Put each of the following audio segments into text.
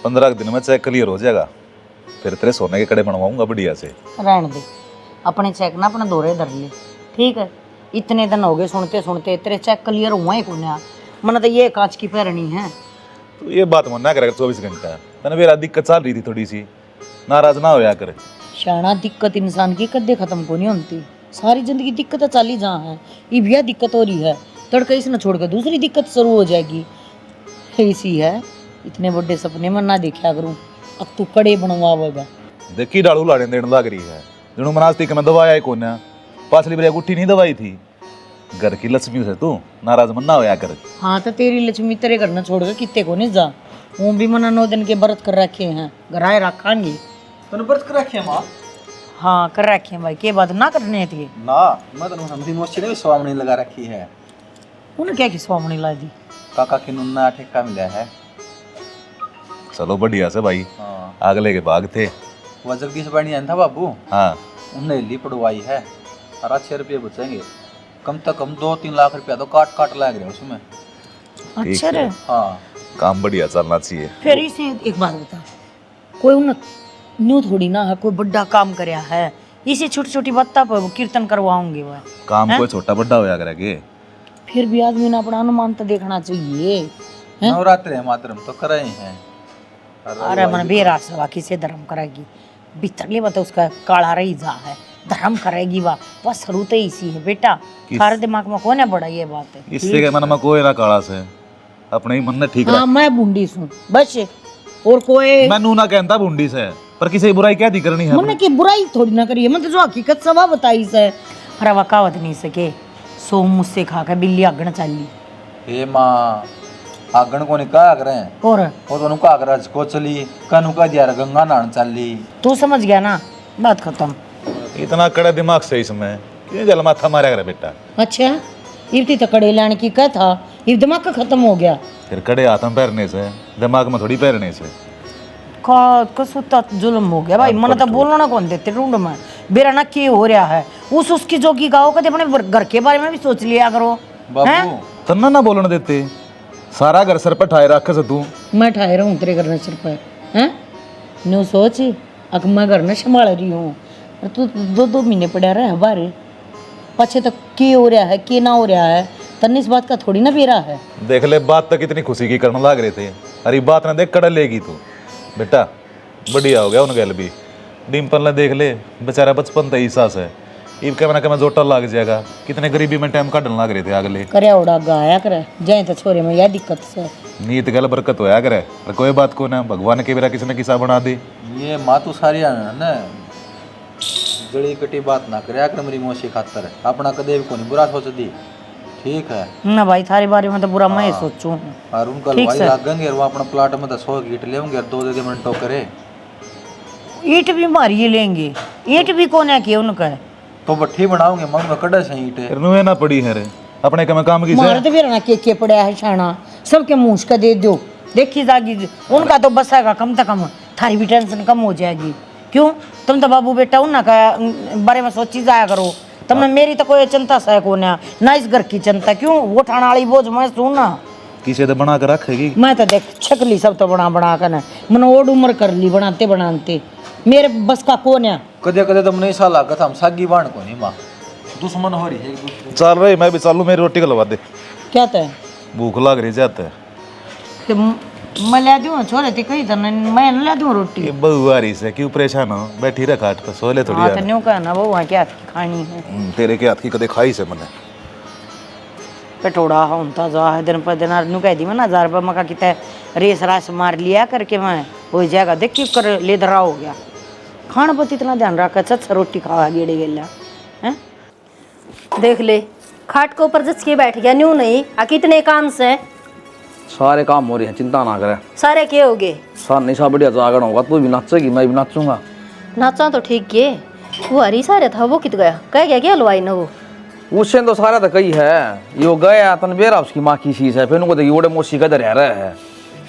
15 दिन में check clear हो जाएगा, फिर तेरे सोने के कड़े बनवाऊंगा बढ़िया से। रहने दे, अपने चेक ना अपने दौरे धर ले, ठीक है। इतने दिन हो गए सुनते सुनते, तेरे चेक क्लियर हुआ ही कौन है। मैंने तो ये कांच की पैरनी है। तो ये बात मना करेगा 24 घंटा। तने मेरा दिक्कत चल रही थी थोड़ी सी, नाराज ना होया कर। शाना दिक्कत इंसान की कदे खत्म को नहीं होती, सारी जिंदगी दिक्कत चल ही जहाँ है। ये भैया दिक्कत हो रही है, तड़के इसने छोड़ के दूसरी दिक्कत शुरू हो जाएगी। ऐसी है, इतने बड़े सपने में ना देखा करूँ। अब तू कड़े बनवावेगा। देखी डालू लाड़े देने लग रही है, जिन्हों मनास्ती मैं दवाया ही कोने, पाछली बार गुट्ठी नहीं दवाई थी। घर की लक्ष्मी से तू नाराज मत ना होया कर। हाँ तो तेरी लक्ष्मी तेरे घर न छोड़ के कितने को नहीं जा। वो भी मना 9 दिन के व्रत कर रखे हैं, घराए रखांगे। तूने व्रत कर रखे माँ? हाँ कर रखे हैं भाई, के बात ना करने थे ना, मैं तो हमारी मोची ने भी स्वामनी लगा रखी है। उन्हें क्या की स्वामणी ला दी। काका की नुन्ना ठेका मिला है। चलो बढ़िया से भाई, हाँ, अगले के भाग थे। वो जगदीश भाई नहीं था बाबू, हाँ उन्हें ली पड़वाई है और 6 रुपये बचेंगे। कम से कम 2-3 लाख रुपया तो काट काट लग रहे उसमें। अच्छा रे, हाँ, काम बढ़िया चलना चाहिए। फिर इसे एक बात बता, कोई उन न्यू थोड़ी ना है, कोई बड़ा काम करया है। इसे छोटी छोटी बात पर वो कीर्तन करवाऊंगे वह। काम कोई छोटा बड़ा होया करेगे। फिर भी आदमी ने अपना अनुमान तो देखना चाहिए। हैं? नवरात्र है मातरम तो कर रहे हैं। अरे मन बेरा सवा किसे धर्म करेगी, भीतरली बता उसका काला रही जा है, धर्म करेगी वह शुरू तो इसी है बेटा। थारे दिमाग में कौन है बड़ा ये बात है। इससे के मन में कोई ना काला से, अपने ही मन ने ठीक हाँ मैं बूंदी सुन बस, और कोई मैं नू ना कहता बूंदी से, पर किसी की बुराई क्या दी करनी है। मन की बुराई थोड़ी ना करिए, मैं तो जो हकीकत सवा बताई से। अरे वह कहावत नहीं सके, सो मुझसे खा के बिल्ली आगण चाली। हे माँ, आगण को नहीं कहा कर और वो तो नुका कर को चली कनु का दिया गंगा नहान चली। तू समझ गया ना, बात खत्म। इतना कड़ा दिमाग से इसमें क्यों जल माथा मारा करे बेटा। अच्छा इतनी तो कड़े लाने की क्या था, ये दिमाग का खत्म हो गया। फिर कड़े हाथ में पैरने से, दिमाग में थोड़ी पैरने से। कसूता जुल्म हो गया भाई, मन तो बोलना ना कौन देते ढूंढ में बेरा ना की हो रहा है। उसकी जोगी गाओ कदे अपने घर के बारे में भी सोच लिया करो। बाबू तन्ना ना बोलने देते, सारा घर सर पर ठाए रखे से तू। मैं ठाए रहूं तेरे घर न सिर पर हैं, न्यू सोच अक मैं घर न संभाल रही हूँ, तू 2-2 महीने पड़ा रहा बाहर। पछे तक की हो रहा है की ना हो रहा है, तन्ने इस बात का थोड़ी ना बेरा है। देख ले बात तक इतनी खुशी की करने लग रहे थे, अरे बात ना देख कड़ा लेगी तू। बेटा बढ़िया हो गया उन गैल भी। डिम्पल ने देख ले बेचारा बचपन था ईसा से, इब के मैं जोटा लग जाएगा। कितने गरीबी में टाइम काटने लग रहे थे अगले। करे उड़ा गाया करे जाए तो छोरे में यह दिक्कत से नीत गल बरकत होया करे, पर कोई बात को ना भगवान के बेरा किसी ने किसा बना दी। ये माँ तो सारी ना जड़ी कटी बात ना करे कर मेरी मोशी खातर, अपना कदे भी को नहीं बुरा सोच दी, ठीक है ना भाई। थारे बारे में तो बुरा मैं सोचूं। और उनका लवाई लागेंगे और वो अपना प्लाट में तो 100 ईट लेंगे और 2 मिनट टोकरे। ईट भी मारिए लेंगे, ईट भी कौन है कि उनका है तो भट्ठी बनाओगे मन में कड़ा से ईट फिर नुए ना पड़ी है रे अपने कम काम की मार तो फिर ना के पड़ा है शाना, सबके मुंह का दे दो देखी जागी। उनका तो बस आएगा कम से कम, थारी भी टेंशन कम हो जाएगी। क्यों तुम तो बाबू बेटा उन ना का बारे में सोची जाया करो। तुमने मेरी तो कोई चिंता सह को ना इस घर की चिंता, क्यों वो ठाणा वाली बोझ मैं सुना किसे तो बना कर रखेगी। मैं तो देख छकली सब तो बना कर मन ओड उम्र कर ली बनाते बनाते, मेरे बस का कौन है। कदे कदे तुम नहीं सा लागत हम सागी बाण को नहीं माँ, दुश्मन हो रही है एक दूसरे। चल रही मैं भी चालू, मेरी रोटी खलवा दे, क्या तय भूख लग रही जाता है। तो मैं ला दूँ छोरे ते कही तो मैं न ला दूँ रोटी। ये बहु आ रही से क्यों परेशान हो, बैठी रह खाट पर सो ले थोड़ी हाँ यार। तो न्यू कहना वो वहाँ क्या खानी है। तेरे के हाथ की कदे खाई से मैंने। पटोड़ा होता जा है दिन पर दिन न्यू कह दी मैं ना 1000 रुपये मका कितना रेस रास मार लिया करके मैं हो जाएगा। देख क्यों कर ले धरा हो गया, खाना पर इतना ध्यान रखा चच रोटी खावा गेड़े गेला हैं। देख ले खाट के ऊपर जच के बैठ गया, न्यू नहीं आ कितने काम से सारे काम हो रहे हैं, चिंता ना करे। सारे के हो गए? सार नहीं सा बढ़िया जागरण होगा, तू भी नाचेगी मैं भी नाचूंगा। नाचा तो ठीक के, वो हरी सारे था वो कित गया कह गया क्या हलवाई न वो उससे तो सारा तो कही है यो गया तन बेरा उसकी माँ की शीश है, फिर उनको देखिए ओडे मोशी का रह रहा है।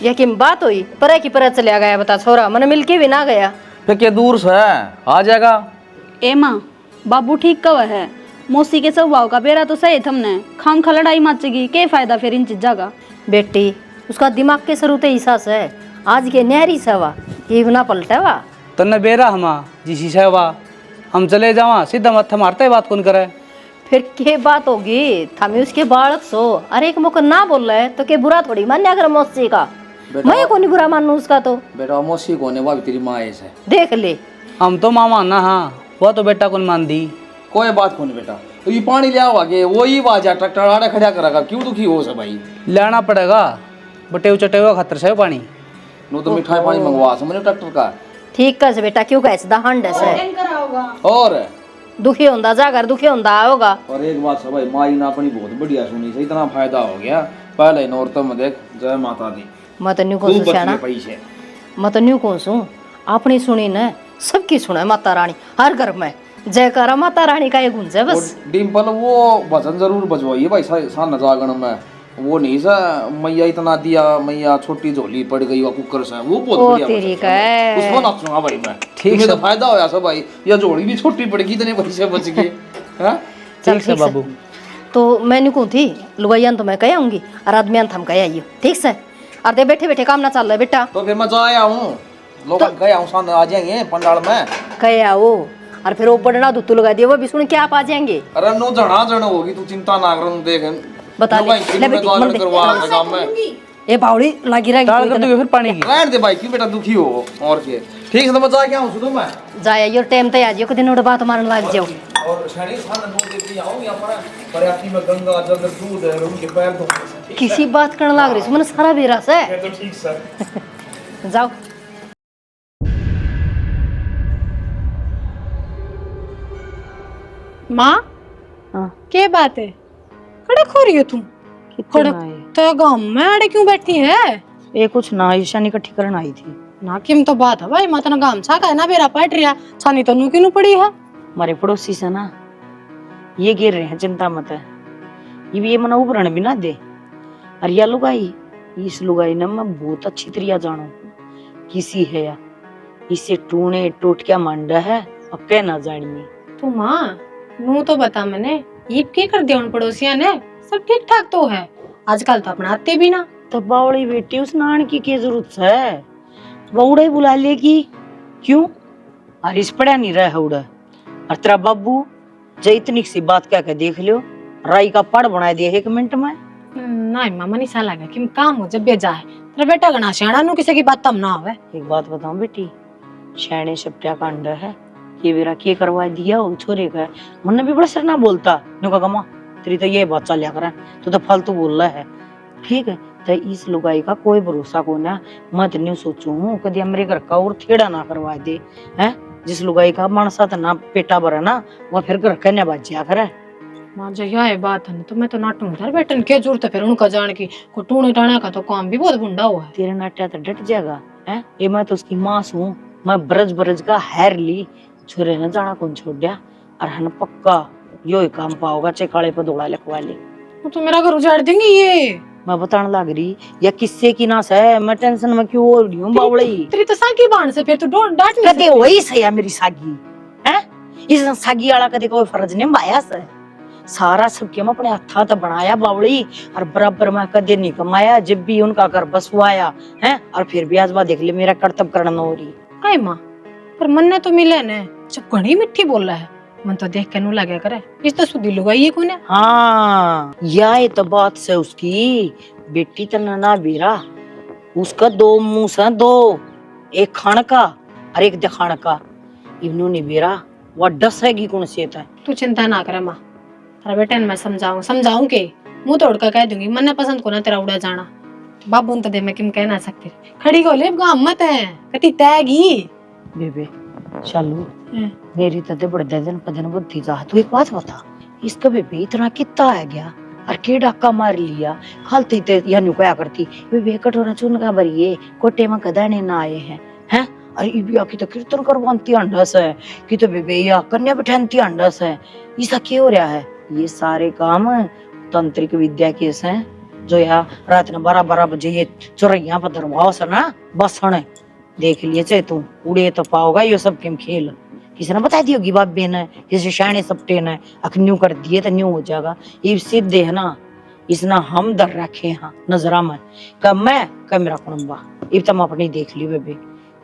यह कि बात हुई पर की पर चलिया गया बता छोरा मन मिल के भी ना गया। फिर क्या दूर से आ जाएगा। ए माँ बाबू ठीक कव है, मौसी के स्वभाव का बेरा तो सही थमने खाम खा लड़ाई मचेगी, क्या फायदा फिर इन चीजा का। बेटी उसका दिमाग के शुरू से हिसास है, आज के न्यारी सवा ये ना पलटवा। तन्ने बेरा हमा जिसी सेवा हम चले जावा सीधा मत्था मारते बात कौन करे। फिर के बात होगी थामी उसके बालक सो। अरे एक मुख ना बोल रहे तो के बुरा थोड़ी मान्या कर मौसी का। मैं कौन बुरा मानू उसका तो। बेटा मौसी को ने वो भी तेरी माँ ऐसे देख ले हम तो मामा ना हाँ वो तो बेटा कौन मान दी। कोई बात कौन बेटा तो ये पानी ले आओ आगे वो ही बाजा ट्रैक्टर आड़े खड़ा करेगा क्यों दुखी हो से भाई। लेना पड़ेगा बटे चटे हुआ खतर से पानी नो तो मिठाई पानी मंगवा समझो ट्रैक्टर का। ठीक कर से बेटा क्यों कैसे दहंड से और दुखी होंदा जाकर दुखी होंदा आओगा। और एक बात सब भाई माई ना अपनी बहुत बढ़िया सुनी से इतना फायदा हो गया। पहले नौरतों में देख जय माता दी मैं तो न्यू कौन सुना पैसे मैं तो न्यू कौन सू अपनी सुनी न सबकी सुना माता रानी हर घर में जयकारा माता रानी का ये गुंज है बस। डिम्पल वो भजन जरूर बजवाइए भाई सान जागरण में वो नहीं सा मैया इतना दिया मैया छोटी झोली पड़ गई वो कुकर से वो बहुत ओ बढ़िया तेरी भजन का है। उसको नाचूंगा भाई मैं ठीक है तो फायदा होया सब भाई या झोली भी छोटी पड़ गई इतने पैसे बच गए हैं। ठीक से बाबू। तो मैंने कौन थी लुगाइयान तो मैं कह आऊंगी और आदमियान थम कह आइयो ठीक से। और दे बैठे बैठे काम ना चल रहा बेटा तो फिर मैं जा आया हूँ लोग गया हूँ सान आ जाएंगे पंडाल में कह आओ और फिर वो बड़ना दुत्तू लगा दिया वो भी सुन के आप आ जाएंगे। अरे नो जना जन होगी तू चिंता ना कर देख बता ले ले बेटी मन दे करवा काम में ये बावड़ी लगी डाल कर रहेगी दोगे फिर पानी की। रहने दे भाई क्यों बेटा दुखी हो और क्या ठीक है तो मैं जा के आऊँ सुनो मैं जाए यो टाइम ते आ जियो कदी नोड़ बात मारन लग जाओ। और शनि सान नो देती आऊँ यहाँ पर पर्याप्ति में गंगा जल दूध है उनके पैर धोने किसी बात करने लग रही मैंने सारा बेरा से तो ठीक सर जाओ। माँ हाँ। क्या बात है खड़क हो रही हो तुम। खड़क तो गाँव में आड़े क्यों बैठी है। ये कुछ ना ईशानी इकट्ठी करने आई थी ना किम तो बात है भाई मत ना गाम सा का है ना बेरा पट रिया छानी तो नु किनु पड़ी है। हमारे पड़ोसी से ना ये गिर रहे हैं चिंता मत है ये भी ये मना उभरण भी ना दे। और या लुगाई इस लुगाई ने मैं बहुत अच्छी तरह जानू किसी है या इसे टूने टोटकिया मांडा है और कह ना जानिए। तो माँ नू तो बता मैंने ये क्या कर दिया उन पड़ोसिया ने सब ठीक ठाक तो है आजकल तो अपना आते भी ना। तो बावड़ी बेटी उस नान की क्या जरूरत है बउड़े बुला लेगी क्यों। और इस पड़ा नहीं रहा उड़ा और तेरा बाबू जो इतनी सी बात कह के देख लियो राई का पड़ बना दिया 1 मिनट में। नहीं मामा नहीं सा लगा कि काम हो जब भी जाए तेरा बेटा गना सियाना नु किसी की बात तम ना आवे। एक बात बताऊं बेटी शैणे सप्टिया का अंडा है ये मेरा के करवा दिया वो छोरे का मन भी बड़ा सर ना बोलता नु का गमा तेरी तो ये बात चलिया करे तू तो फालतू बोल रहा है ठीक है। तो इस लुगाई का कोई भरोसा को ना मत नहीं सोचू हूँ कभी मेरे घर का और थेड़ा ना करवा दे हैं जिस लुगाई का मानसा ना पेटा भरा ना वो फिर घर कन्या बाजिया करे। माँ जो यह बात है तो मैं तो नाटू उधर बैठन क्या जरूरत है फिर उनका जान की को टूने टाने का तो काम भी बहुत बुंडा हुआ है। तेरे नाट्या तो डट जाएगा है ये मैं तो उसकी माँ हूँ मैं ब्रज ब्रज का हैर ली छोरे ने जाना कौन छोड़ दिया और हन पक्का यो ही काम पाओगा चे काले पे दौड़ा लिखवा ले तो मेरा घर उजाड़ देंगे ये। मैं बताने लग रही या किससे की ना है मैं टेंशन में क्यों हो रही हूँ बावड़ी तेरी तो साकी बाण से फिर तू डांट नहीं कदे वही सही है मेरी सागी है इस सागी वाला कदे कोई फर्ज नहीं बाया से सारा सबके हम अपने हाथा तो बनाया बावड़ी और बराबर में कदे नहीं कमाया जब भी उनका घर बसवाया है और फिर भी आज बात देख ले मेरा कर्तव्य करना हो रही। आई माँ पर मन ने तो मिले ने जब घड़ी मिट्टी बोल रहा है मन तो देख के नू लगे करे इस तो सुधी लुगाई ये कौन है। हाँ ये तो बात से उसकी बेटी तो ना बेरा उसका 2 मुंह से 2 एक खान का और एक दिखान का इन्होंने बेरा वो डसेगी कौन से था। तू चिंता ना करे माँ तेरा बेटा मैं समझाऊं के मुंह तोड़ कर कह दूंगी मन पसंद को ना तेरा उड़ा जाना बाबू तो दे मैं किम कह ना सकती खड़ी को ले गांव मत है कटी तैगी बेबे चालू मेरी तो बड़े दिन पदन बुद्धि जा तू एक बात बता इसका बेबे इतना कितना आ गया और के डाका मार लिया खालती ते या नु क्या करती बेबे कटोरा चुन का भरिए कोटे में कदाने ना आए हैं अरे इबिया की तो कीर्तन करवाती अंडस है कि तो बेबे या कन्या बिठानती अंडस है ऐसा क्यों हो रहा है। ये सारे काम तांत्रिक विद्या के हैं जो यहाँ रात में 12-12 बजे ये चोरैया पर दरवाओ से ना बस देख लिए चाहे तू उड़े तो पाओगा ये सब गेम खेल किसी ने बता दी होगी बाबे ने किसी शाने सपटे ने अख न्यू कर दिए तो न्यू हो जाएगा ये सीधे है ना इसना हम दर रखे हाँ नजरा में कब मैं कब मेरा कुनबा इब तुम अपनी देख ली बेबे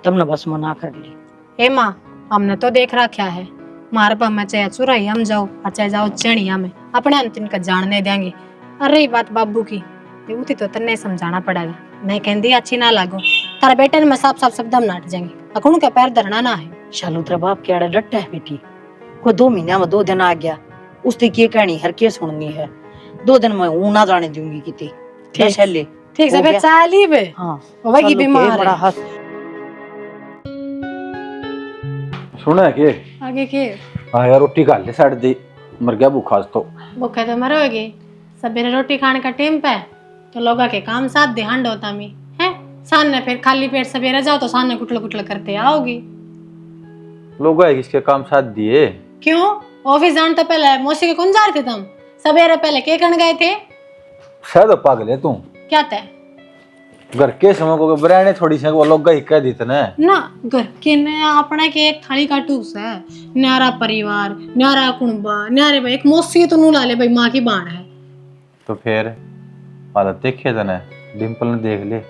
तुमने बस मना कर ली। हे माँ हमने तो देख रखा है मारे पर मैं चाहे चुराई हम जाओ और चाहे जाओ चढ़िया में अपने अंतिम का जानने देंगे। अरे रही बात बाबू की उठी तो तन्ने समझाना पड़ेगा। मैं कहती अच्छी ना लागो तारा बेटे ने मैं साफ साफ शब्द हम नाट जाएंगे अकुण का पैर धरना ना है। शालू तेरा बाप क्या डट्टा है बेटी को 2 महीना में 2 दिन आ गया उसकी की कहानी हर के सुननी है 2 दिन में ऊ ना जाने दूंगी कितनी ठीक ठीक से हो फिर गया? चाल ही बे हाँ वही चलो, बीमार के बड़ा है। हंस सुना है के आगे के हाँ यार रोटी खा ले साढ़े दी मर गया भूखा आज तो। भूखे तो मरोगे सवेरे रोटी खाने का टाइम पे तो लोगों के काम साथ ध्यान होता मी है सामने फिर खाली पेट सवेरे जाओ तो सामने कुटल कुटल करते आओगी। लोग है किसके काम साथ दिए क्यों ऑफिस जाने तो पहले मौसी के कौन जा रहे थे तुम सवेरे पहले के करने गए थे शायद पागल है तू क्या तय घर के समय को बराने थोड़ी सी वो लोग कह दी थे ना घर के ने अपने के एक थाली का टूस है न्यारा परिवार न्यारा कुणबा न्यारे भाई एक मौसी तो नू ला ले भाई माँ की बाण है। तो फिर हालत देखे थे डिम्पल ने देख ले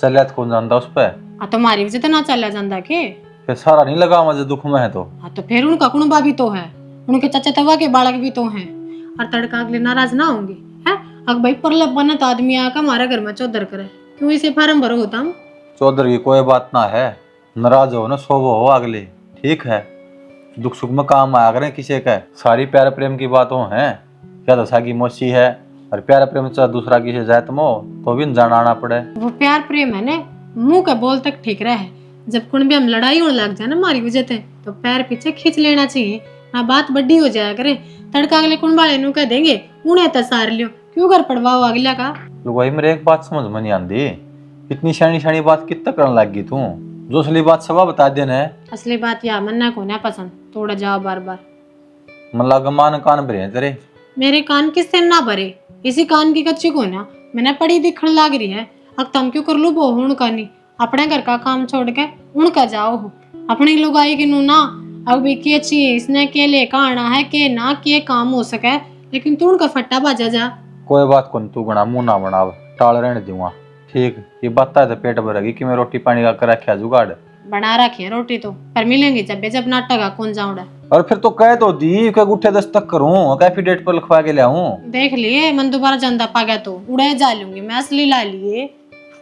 चलिया तो कौन जानता उस पर हाँ तुम्हारी वजह तो ना चला जाता के फिर सारा नहीं लगा मुझे दुख में है तो। हाँ तो फिर उनका कुणबा भी तो है उनके चाचा तवा के बालक भी तो हैं और तड़का अगले नाराज ना होंगे हैं अग भाई परले बनत आदमी आकर हमारे घर में चौधर करे क्यों इसे फार्म भरो होता हम चौधर की कोई बात ना है नाराज हो ना सोवो हो अगले ठीक है दुख सुख में काम आया करें किसी का सारी प्यार प्रेम की बातों हैं क्या दशा की मौसी है और प्यार प्रेम से दूसरा किसी जात में हो तो भी जाना आना पड़े। वो प्यार प्रेम है ने मुंह का बोल तक ठीक रहे जब कुण भी हम लड़ाई होने लग जाए ना हमारी वजह से तो पैर पीछे खींच लेना चाहिए ना बात बड्डी हो जाया करे तड़का अगले कुण वाले नु कह देंगे उन्हें तो सार लियो क्यों घर पड़वाओ अगला का। वही मेरे एक बात समझ में नहीं आती इतनी शानी शानी बात कितना करने लग गई तू जो असली बात सब बता देना है। असली बात या मन्ना को ना पसंद तोड़ा जाओ बार बार मन लगा मान कान भरे हैं तेरे मेरे कान किससे ना भरे इसी कान की कच्ची को ना मैंने पड़ी दिखने लग रही है अब तुम क्यों कर लो वो उनका नहीं अपने घर का काम छोड़ के उनका जाओ हो अपने लोग आई कि नू ना अब भी के चाहिए इसने के लेकर आना है के ना के काम हो सके लेकिन तू उनका फट्टा बाजा जा। कोई बात को तू बना मुंह ना बनाव टाल रहने दूंगा ठीक ये बता तो पेट भरेगी कि मैं रोटी पानी का कर रखा जुगाड़ बना रखी है रोटी तो पर मिलेंगी जब नाटक कौन जाऊंगा और फिर तो कह तो दी क्या गुठे 10 तक करूं कैफी डेट पर लिखवा के ले आऊं देख लिए मन दोबारा जनता पा गया तो उड़े जा लूंगी मैं असली ला लिए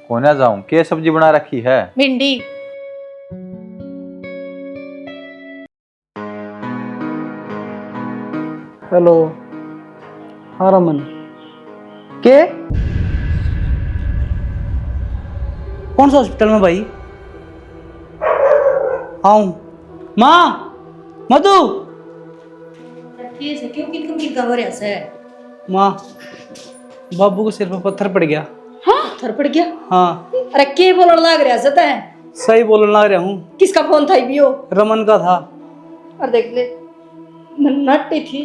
कोने जाऊं के सब्जी बना रखी है भिंडी हेलो हाँ रमन के कौन सा हॉस्पिटल में भाई आऊं माँ मधु माँ बाबू को सिर पर पत्थर पड़ गया। थर पड़ गया। हाँ अरे के बोलने लग रहा है तै सही बोलने लग रहा हूँ। किसका फोन था बियो रमन का था। और देख ले नट्टी थी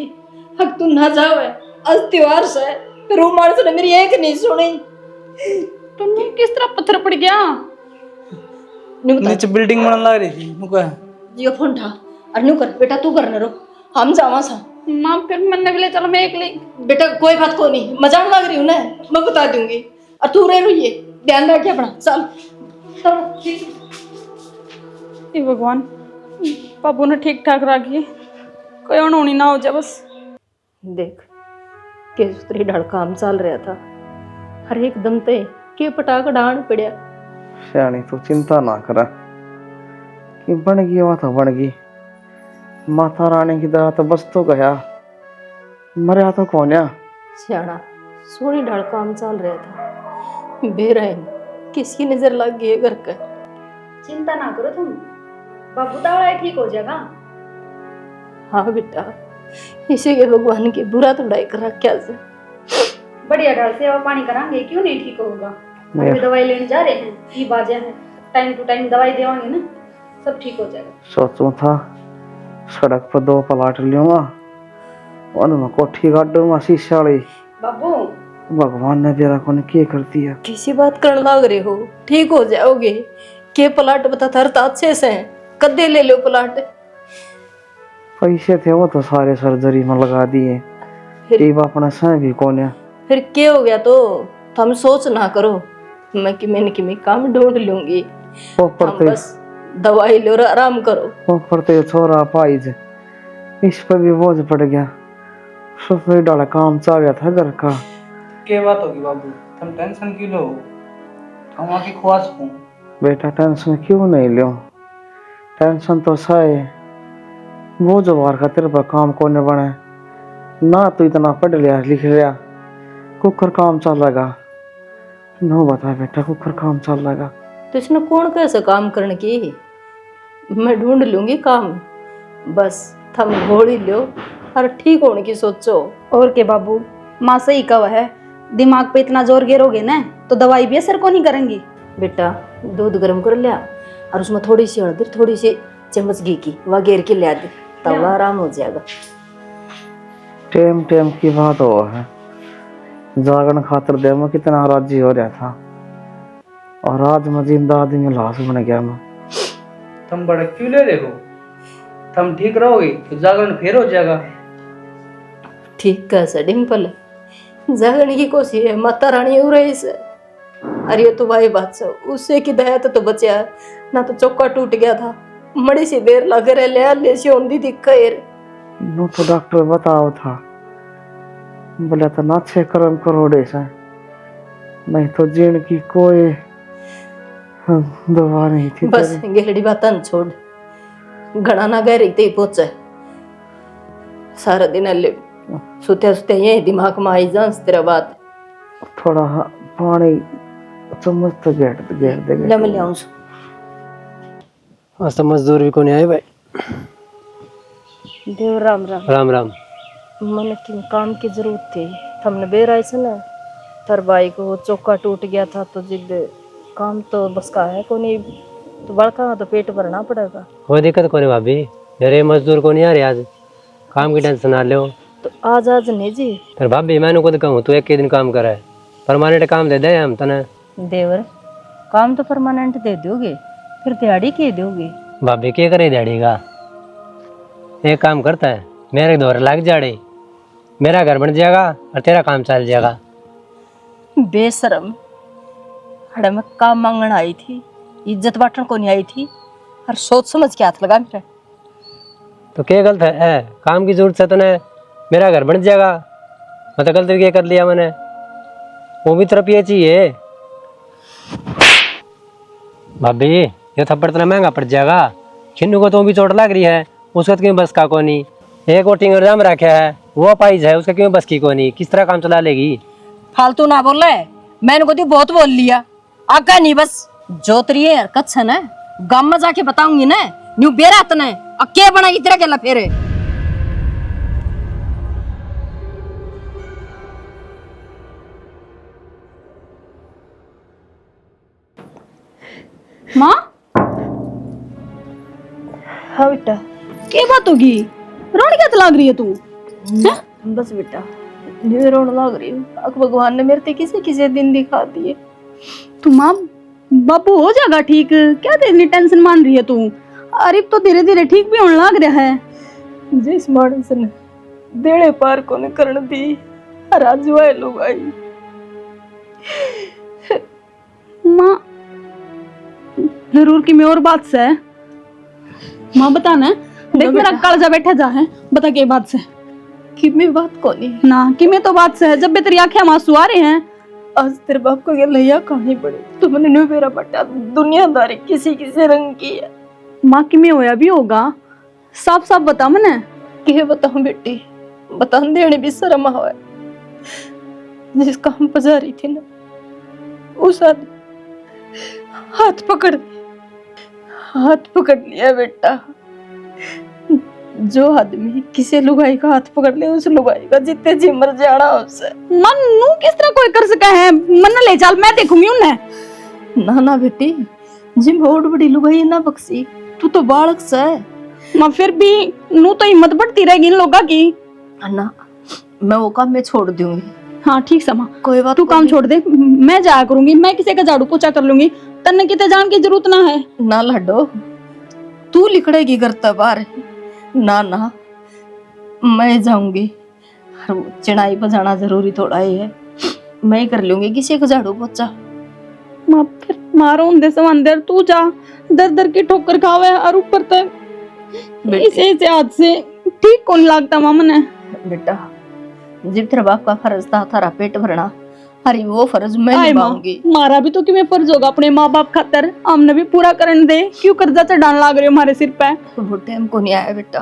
हक तू ना जावे आज त्योहार से फिर उमर से मेरी एक नहीं सुनी तुम किस तरह पत्थर पड़ गया नीचे बिल्डिंग बनने लग रही थी नुका जियो फोन था और न्यू कर बेटा तू करने रो हम जावा सा मां फिर मैंने बोले चलो मैं एक ली बेटा कोई बात को नहीं मजाक लग रही हूं ना मैं बता दूंगी और तू रह रही ध्यान रखिए अपना चल हे भगवान बाबू ने ठीक ठाक रखी कोई अनहोनी ना हो जाए बस। देख के सूत्री ढड़ काम चल रहा था हर एकदम ते के पटाक डांड पड़या सियानी तू चिंता ना कर कि बन गई वह तो बन गई माता रानी की दया तो बस तो गया मरया तो कौन सियाना सोनी ढड़ काम चल रहा था बेरहम किसकी नजर लग गई है घर का। चिंता ना करो तुम बाबू तावड़ा ठीक हो जाएगा। हाँ बेटा इसी के भगवान की बुरा तोड़ाई कर रखा से बढ़िया ढाल सेवा पानी करांगे क्यों नहीं ठीक होगा। अभी दवाई लेने जा रहे हैं ये बाजा है टाइम टू टाइम दवाई देवांगे ना सब ठीक हो जाएगा। सोचू था सड़क पर 2 प्लाट लूंगा उनमें कोठी गाड़ दूंगा शीशा वाली। बाबू भगवान ने तेरा कौन क्या कर दिया किसी बात करने लग रहे हो ठीक हो जाओगे के प्लाट बता थरता अच्छे से कद्दे ले लो प्लाट पैसे थे वो तो सारे सर्जरी में लगा दिए फिर अपना सह भी कौन है फिर क्या हो गया तो तुम सोच ना करो, मैं किमें काम ढूंढ लूंगी। ऊपर तुम बस दवाई लो और आराम करो। ऊपर तो छोरा पाइज, इस पर भी बोझ पड़ गया। सफाई डाला काम चा गया था घर का। क्या बात होगी बाबू, तुम टेंशन क्यों लो? हम आके ख्वास हूँ। बेटा टेंशन क्यों नहीं लो, टेंशन तो साए बोझ वार का तेरे पर काम को न बने ना। तू इतना पढ़ लिया लिख लिया, कुकर काम चलेगा? नो बता बेटा, कुकर काम चलेगा? तो इसने कौन कैसे काम करने की, मैं ढूंढ लूंगी काम। बस थम गोली लो और ठीक होने की सोचो। और के बाबू, माँ सही कहा है, दिमाग पे इतना जोर गिरोगे ना तो दवाई भी असर को नहीं करेंगी। बेटा दूध गर्म कर लिया और उसमें थोड़ी सी हल्दी, थोड़ी सी चम्मच घी की वह घेर के लिया दे, तब आराम हो जाएगा। टेम टेम की बात हो है, जागरण खातर दे मैं कितना राजी हो रहा था, और आज मैं जिंदा आदमी लाश बन गया। मैं तुम बड़े क्यों ले रहे हो? तुम ठीक रहोगे तो जागरण फिर हो जाएगा। ठीक कैसे डिम्पल, जागरण की कोशिश है, माता रानी हो रही से। अरे तो भाई बात से उससे की दया तो बचा ना, तो चौका टूट गया था, मड़ी सी देर लग रहे ले सी होंदी थी खैर। नो तो डॉक्टर बताओ था, बोला था ना 6 कर्म करोड़े से, नहीं तो जीण की कोई दवा नहीं थी। बस गेलड़ी बात छोड़, घना ना गए रही पहुंचे सारा दिन अल्ले सुत्या सुत्या यही दिमाग में आई जान तेरा बात। थोड़ा पानी चम्मच तो गेट दे ले मैं ले आऊं। आज तो मजदूर भी को नहीं आए भाई। देव राम राम। राम राम। मन की काम की जरूरत थी, हमने बेर आई से ना, तर भाई को चौका टूट गया था, तो जिद काम तो बस का है को नहीं, तो बड़का तो पेट भरना पड़ेगा। कोई दिक्कत को नहीं भाभी, मेरे मजदूर को नहीं आ रहे आज, काम की टेंशन ना लो। तो आज नहीं जी। पर भाभी मैंने खुद कहूँ तू एक ही दिन काम करे, परमानेंट काम दे दे हम तने। देवर काम तो परमानेंट दे दोगे, फिर दिहाड़ी के दोगे? भाभी क्या करे दिहाड़ी का? एक काम करता है, मेरे दौर लग जाड़े, मेरा घर बन जाएगा और तेरा काम चल जाएगा। बेशरम, हड़े में काम मांगने आई थी, इज्जत बांटने को नहीं आई थी, और सोच समझ के हाथ लगा मेरा। तो क्या गलत है? काम की जरूरत से तने मेरा घर बन जाएगा, मैं तो गलती क्या कर लिया मैंने? वो भी तरफ ये चाहिए भाभी, ये थप्पड़ इतना महंगा पड़ जाएगा, छिन्नू को तो भी चोट लग रही है, उसका क्यों बस का कोनी? एक और टिंगर जाम रखा है, वो पाइज है, उसका क्यों बस की कोनी? किस तरह काम चला लेगी? फालतू ना बोल रहे, मैंने को बहुत बोल लिया, आका नहीं बस जो तेरी हरकत है ना, गांव में जाके बताऊंगी ना, न्यू बेरा तने अके बना इतरा के लफेरे। माँ हाँ बेटा। क्या बात होगी, रोने क्या लाग रही है तू? बस बेटा न्यू रोने लग रही हूँ, भगवान ने मेरे ते किसी दिन दिखा दिए। तू माँ बाबू हो जाएगा ठीक, क्या इतनी टेंशन मान रही है तू? अरे तो धीरे धीरे ठीक भी होने लग रहा है। जिस मानस ने देड़े पार को न करण दी, राजू आए लोग आई। माँ जरूर की मैं और बात से है। माँ बता ना, देख मेरा कालजा बैठा जा है, बता के बात से। कि मैं बात को नहीं ना कि मैं तो बात से है, जब भी तेरी आंखें आंसू आ रहे हैं। आज तेरे बाप को ये लैया कहानी पड़ी, तुमने न्यू मेरा बटा दुनियादारी किसी किसी रंग की है। माँ कि मैं होया भी होगा, साफ साफ बता मने। क्या बताऊं बेटी, बतान देने भी शर्म आवे। जिस काम पर जा रही थी ना, उस आदमी हाथ पकड़ लिया बेटा। जो आदमी किसी लुगाई का हाथ पकड़ ले, उस लुगाई का जितने जी मर जाना उससे। मन नू किस तरह कोई कर सका है? मन ले चल, मैं देखूंगी उन्हें। ना ना बेटी, जिम बहुत बड़ी लुगाई ना बख्शी, तू तो बालक सा है। माँ फिर भी नू तो हिम्मत बढ़ती रहेगी इन लोगों की। अन्ना मैं वो काम मैं छोड़ दूंगी। हाँ ठीक समा, कोई बात तू काम छोड़ दे, मैं जाया करूंगी, मैं किसी का झाड़ू पोछा कर लूंगी, तन्ने किते जान की जरूरत ना है। ना लड्डो, तू लिखड़ेगी करता बार। ना मैं जाऊंगी, चिड़ाई पर जाना जरूरी थोड़ा ही है। मैं ही कर लूंगी किसी को झाड़ू पोछा। माँ फिर मारो उन देश अंदर तू जा, दर दर की ठोकर खावे और ऊपर तक इसे हाथ से ठीक कौन लगता माँ मने। बेटा जब तेरा बाप का फर्ज था थारा पेट भरना, अरे वो फर्ज मैं निभाऊंगी। मारा भी तो कि मैं फर्ज होगा अपने माँ बाप खातर, हमने भी पूरा करन दे, क्यों कर्जा चढ़ाने लाग रहे हो हमारे सिर पे। वो टाइम को नहीं आया बेटा,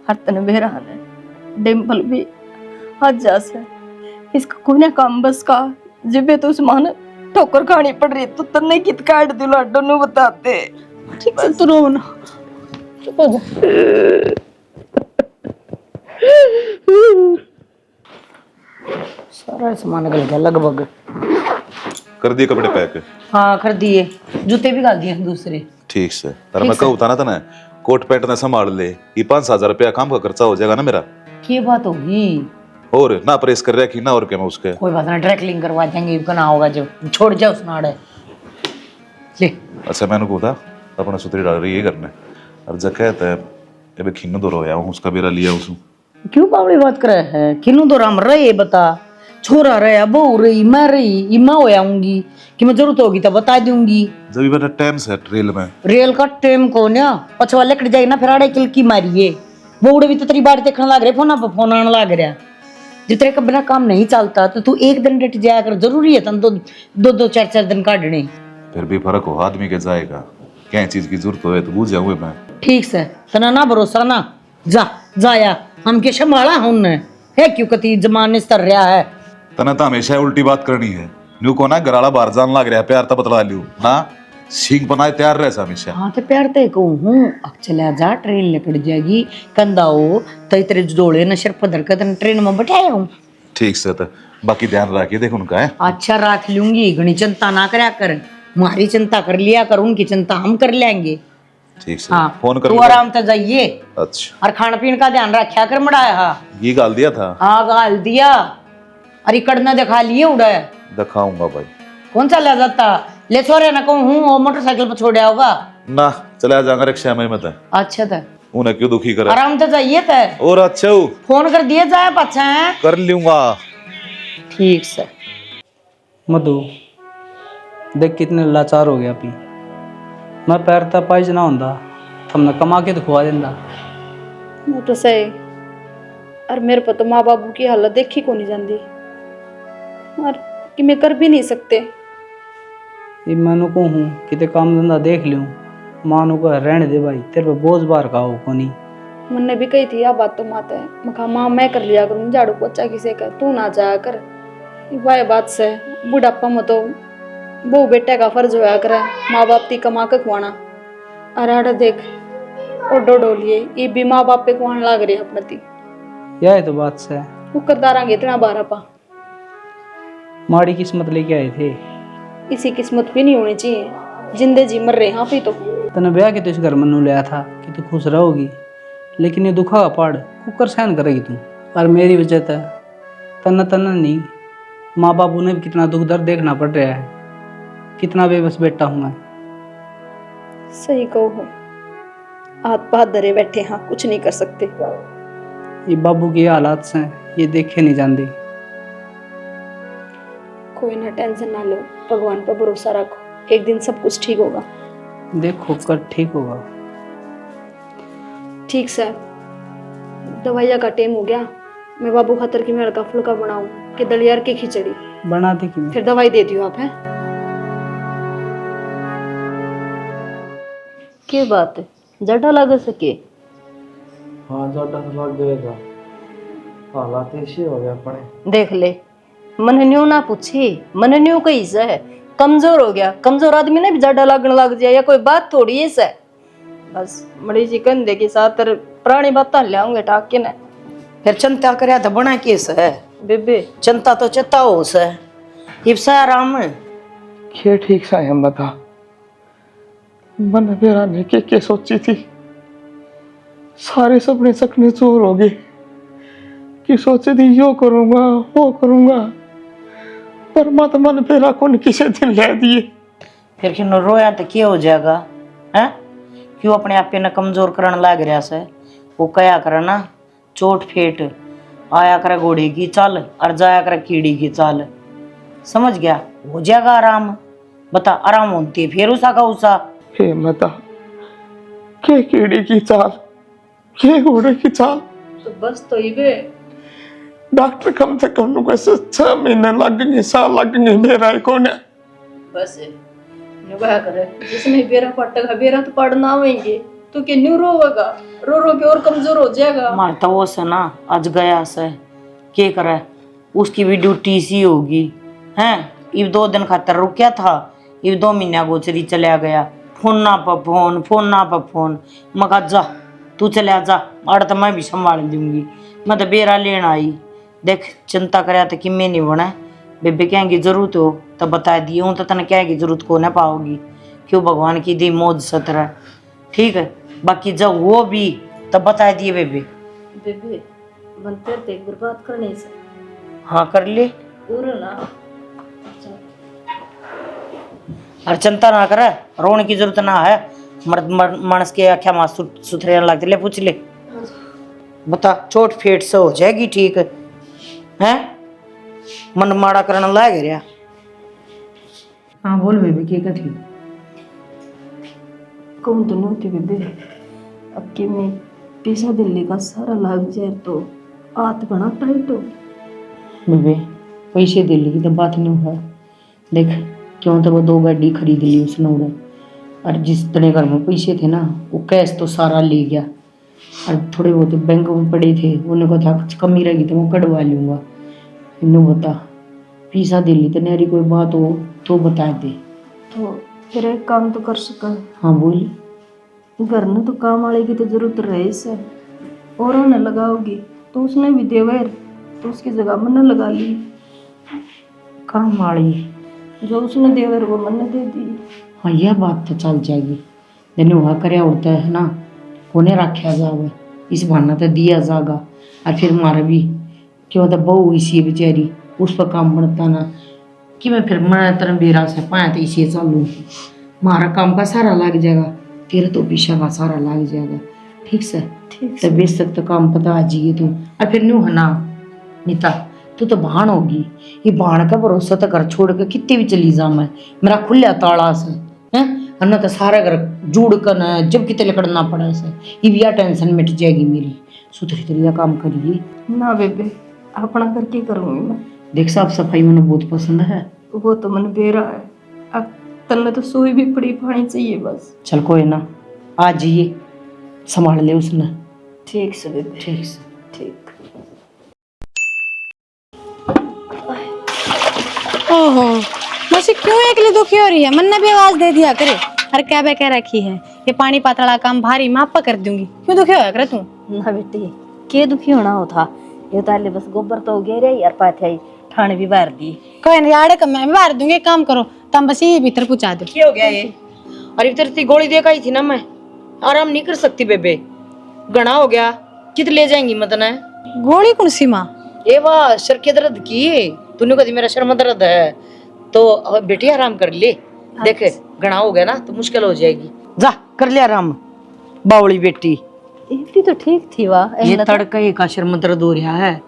हर तन बेरहान है। डिम्पल भी हज जासे इसका कोने काम बस का जिबे तो उस्मान ठोकर खानी पड़ रही तो तन्ने कित काट दिलो लाडो नु बताते। ठीक है तू रो ना, चुप हो जा। सारा सामान निकल गया लगभग। कर दिए कपड़े पैक? हाँ कर दिए, जूते भी डाल दिए दूसरे। ठीक से अरे मैं कहूँ था ना तना कोट पैंट ने संभाल ले, ये 5,000 रुपया काम का खर्चा हो जाएगा ना मेरा। की बात होगी? और ना प्रेस कर रहा कि ना और क्या मैं उसके। कोई बात ना, ड्राई क्लीन करवा देंगे, ना होगा जो छोड़ जाओ उस नाड़े ले। अच्छा मैंने कहा था अपना सुतरी डाल रही है करने और जब कहता है अबे खिन्नु दो रोया हूँ उसका बेरा लिया उसू। क्यों बावड़ी बात करे है? किन्नू तो राम रहे बता, छोरा रहा, बहू रही, मैं रही, मैं हो आऊंगी कि मैं जरूरत होगी तो बता दूंगी। जब बेटा टाइम से रेल में रेल का टाइम को ना पछवा लेकर जाए ना, फिर आड़े किलकी मारिए। बहूड़े भी तो तेरी बात देखने लग रहे, फोन पर फोन आने लग रहा। जो तेरे का बिना काम नहीं चलता तो तू एक दिन डट जाया कर, जरूरी है तन तो दो 4 दिन काटने। फिर भी फर्क हो आदमी के जाएगा, क्या चीज की जरूरत हो तो बुझ जाऊंगे मैं। ठीक से तना ना भरोसा ना जा जाया हम के संभाला हमने है, क्यों कती जमाने स्तर रहा है। तना तो हमेशा उल्टी बात करनी है, न्यू को ना घराला बाहर जान लग रहा है, प्यार तो बतला लियो ना, सीख बनाए तैयार रहे हमेशा। हाँ तो प्यार तो कहूँ अब चला जा, ट्रेन लेकर जाएगी कंधा हो तो तेरे जोड़े न सिर पधर कर ट्रेन में बैठाया हूँ। ठीक से तो बाकी ध्यान रखिए देख उनका है। अच्छा रख लूंगी, घनी चिंता ना करया कर, हमारी चिंता कर लिया कर, उनकी चिंता हम कर लेंगे। ठीक से हाँ फोन कर तू आराम से जाइए। अच्छा और खान पीन का ध्यान रखा कर मड़ाया। हाँ ये गाल दिया था? हाँ गाल दिया। अरे कड़ना दिखा लिए उड़े दिखाऊंगा भाई। कौन सा ले जाता ले छोरे ना कहूँ वो मोटरसाइकिल पर छोड़ा होगा ना, चला जाऊंगा रिक्शा में मत। अच्छा था उन्हें क्यों दुखी करे, आराम से जाइए थे। और अच्छा फोन कर दिए जाए पाछा है कर लूंगा। ठीक से। मधु देख कितने लाचार हो गया अभी, मैं पैर ता पाइज ना होंदा तुमने कमा के तो खुआ देंदा। वो तो सही, और मेरे पर तो माँ बाबू की हालत देखी को नहीं जाती, और कि मैं कर भी नहीं सकते। ये मैंने कहूँ कि ते काम धंधा देख लूँ, मानो को रहने दे भाई, तेरे पे बोझ बार का हो को नहीं। मैंने भी कही थी यह बात तो माता है, मैं कहा माँ मैं कर लिया करूँ झाड़ू पोछा किसे का, तू ना जाया कर। वह बात से बुढ़ापा में तो वो बेटे का फर्ज होया करे माँ बाप ती कमा के खुआना, और आड़ा देख और डोलिए ये भी माँ बाप पे खुआन लाग रही है अपने ती। यह तो बात से वो करदारांगे इतना बारह पा माड़ी किस्मत लेके आए थे, इसी किस्मत भी नहीं होनी चाहिए, जिंदे जी मर रहे यहाँ पे। तो तने ब्याह के तो इस घर मनु लिया था कि तू खुश रहोगी, लेकिन ये दुखा का पहाड़ कुकर सहन करेगी तू, और मेरी वजह से तना नहीं माँ बाबू ने भी कितना दुख दर्द देखना पड़ रहा है, कितना बेबस बेटा हूँ मैं। सही कहो हो, हाथ पाथ धरे बैठे हाँ कुछ नहीं कर सकते। ये बाबू की हालात से ये देखे नहीं जानती। कोई ना टेंशन ना लो, भगवान पर भरोसा रखो, एक दिन सब कुछ ठीक होगा। देखो कर ठीक होगा। ठीक सर, दवाइया का टाइम हो गया, मैं बाबू खातर की मैं हल्का फुल्का बनाऊं कि दलियार की खिचड़ी बना दी कि फिर दवाई दे दियो आप है। क्या बात है, जड़ा लग सके? हाँ ज्यादा लग जाएगा, हालात ऐसे हो गया अपने। देख ले, मन न्यू ना पूछी, मन न्यू कही से कमजोर हो गया, कमजोर आदमी ने भी जड़ा लगने लग जाए या कोई बात थोड़ी है से। बस मड़ी सी कंधे के साथ पुरानी बात लियाऊंगे टाक के ना, फिर चिंता करया तो बना केस है बेबे। चिंता तो चिता हो से इब्सा आराम है। ये ठीक सा हम बता, मन मेरा ने के सोची थी, सारे सपने सकने चोर हो गए कि सोचे थी यो करूंगा वो करूंगा, पर मत मन मेरा कौन किसे दिन ले दिए। फिर क्यों रोया तो क्या हो जाएगा है? क्यों अपने आप पे न कमजोर करने लग रहा से? वो कया करे ना, चोट फेट आया करे घोड़े की चाल और जाया करे कीड़ी की चाल। समझ गया, हो जाएगा आराम। बता आराम होती है फिर उसा का उसा। हे माता, के कीड़ी की चाल, के घोड़े की चाल। तो बस तो ये डॉक्टर कम से कम लोग ऐसे 6 महीने लगेंगे, साल लगेंगे, मेरा कौन है। बस न्यू क्या करे, जिसने बेरा पटेगा बेरा तो पड़ना होंगे, तो के न्यू रोवेगा, रो रो के और कमजोर हो जाएगा। मारता वो से ना आज गया से के करे, उसकी भी ड्यूटी सी होगी हैं। इब 2 दिन खातर रुकया था, इब 2 महीना गोचरी चला गया। फोन ना पर फोन, फोन ना पर फोन। मगा जा तू चला जा, अड़ तो मैं भी संभाल दूंगी। मैं तो बेरा लेना आई। देख चिंता करे तो किमें नहीं बना। बेबे कहेंगी जरूरत हो तो बता दिए हूँ, तो तने कहेगी जरूरत को ना पाओगी। क्यों भगवान की दी मौज सतरा, ठीक है। बाकी जब वो भी तब बता दिए बेबे। बेबे बनते ते बर्बाद करने से हाँ कर ले, पूरा ना और चिंता ना करे, रोने की जरूरत ना है। मर्द मानस के आख्या मां सुथरे लगते। ले पूछ ले, बता चोट फेट से हो जाएगी ठीक है। मन माड़ा करने लाग रहा। हाँ बोल बेबे के कथी। कौन तो नहीं थी बेबे, अब के मैं पैसा दिल्ली का सारा लाग जाए तो आत बना टाइट हो। बेबे पैसे दे ली तो बात नहीं है। देख क्यों तो वो 2 गाड़ी खरीद ली उसने उड़े, और जिस तरह घर में पैसे थे ना वो कैश तो सारा ले गया, और थोड़े बहुत बैंक में पड़े थे, उन्हें को था कुछ कमी रहेगी तो वो कटवा लूँगा। इन्हों बता पैसा दे ली तो मेरी कोई बात हो तो बता दे। तो फिर एक काम तो कर सका। हाँ बोल। घर में तो काम वाले की तो जरूरत रहे से, और उन्हें लगाओगी तो उसने भी देवर, तो उसकी जगह मन लगा ली। काम वाली जो उसने देवर वो मन दे दी। हाँ यह बात तो चल जाएगी। दिन वह करया उड़ता है ना, कोने रखा जावे, इस बहाना तो दिया जाएगा। और फिर मारा भी क्यों तो बहू इसी बेचारी, उस पर काम बनता ना कि मैं फिर मैं तरह बेरा से पाया तो इसे चालू मारा काम का सारा लग जाएगा, तेरा तो पीछा का सारा लग जाएगा। ठीक से तो बेशक तो काम पता आ जाइए तू। और फिर न्यू है ना नीता, तू तो भाण होगी, ये भाण का भरोसा तो घर छोड़ के कितने भी चली जा मैं, मेरा खुला ताला से हैं, अन्ना तो सारा घर जुड़ कर न जब कितने लकड़ना पड़ा से, ये भी टेंशन मिट जाएगी मेरी। सुथरी तरीका काम करिए ना बेबे, अपना करके करूँगी मैं। देख साफ सफाई मैंने बहुत पसंद है। वो तो मन बेरा है, अब तन्ने तो सोई भी पड़ी पानी चाहिए बस। चल कोई ना, आ जाइए संभाल ले उसने। ठीक से बेबे, ठीक से। ठीक। ओहो मसी क्यों एकली दुखी हो रही है? मन ने भी आवाज दे दिया करे। अरे क्या बे कह रखी है, ये पानी पातला काम भारी मापा कर दूंगी, क्यों दुखी होया करे तू? ना बेटी के दुखी होना हो था, ये ताले बस गोबर तो गे रे यार पाथे ठाणे भी बार दी। कोई नहीं आड़े कम मैं बाहर दूंगी, एक काम करो तुम बस ये भीतर पहुंचा दो। क्या हो गया ये? अरे इधर से गोली दे आई थी ना, मैं आराम नहीं कर सकती बेबे, घना हो गया। कित ले जाएंगी मतना है? गोली कौन सी माँ? ये वाह सर के दर्द की, तूने कभी मेरा शर्म दर्द है तो अब बेटी आराम कर ले। देखे घना हो गया ना तो मुश्किल हो जाएगी, जा कर ले आराम बावली बेटी। इतनी तो ठीक थी वाह। ये तड़के का शर्म दर्द हो रहा है,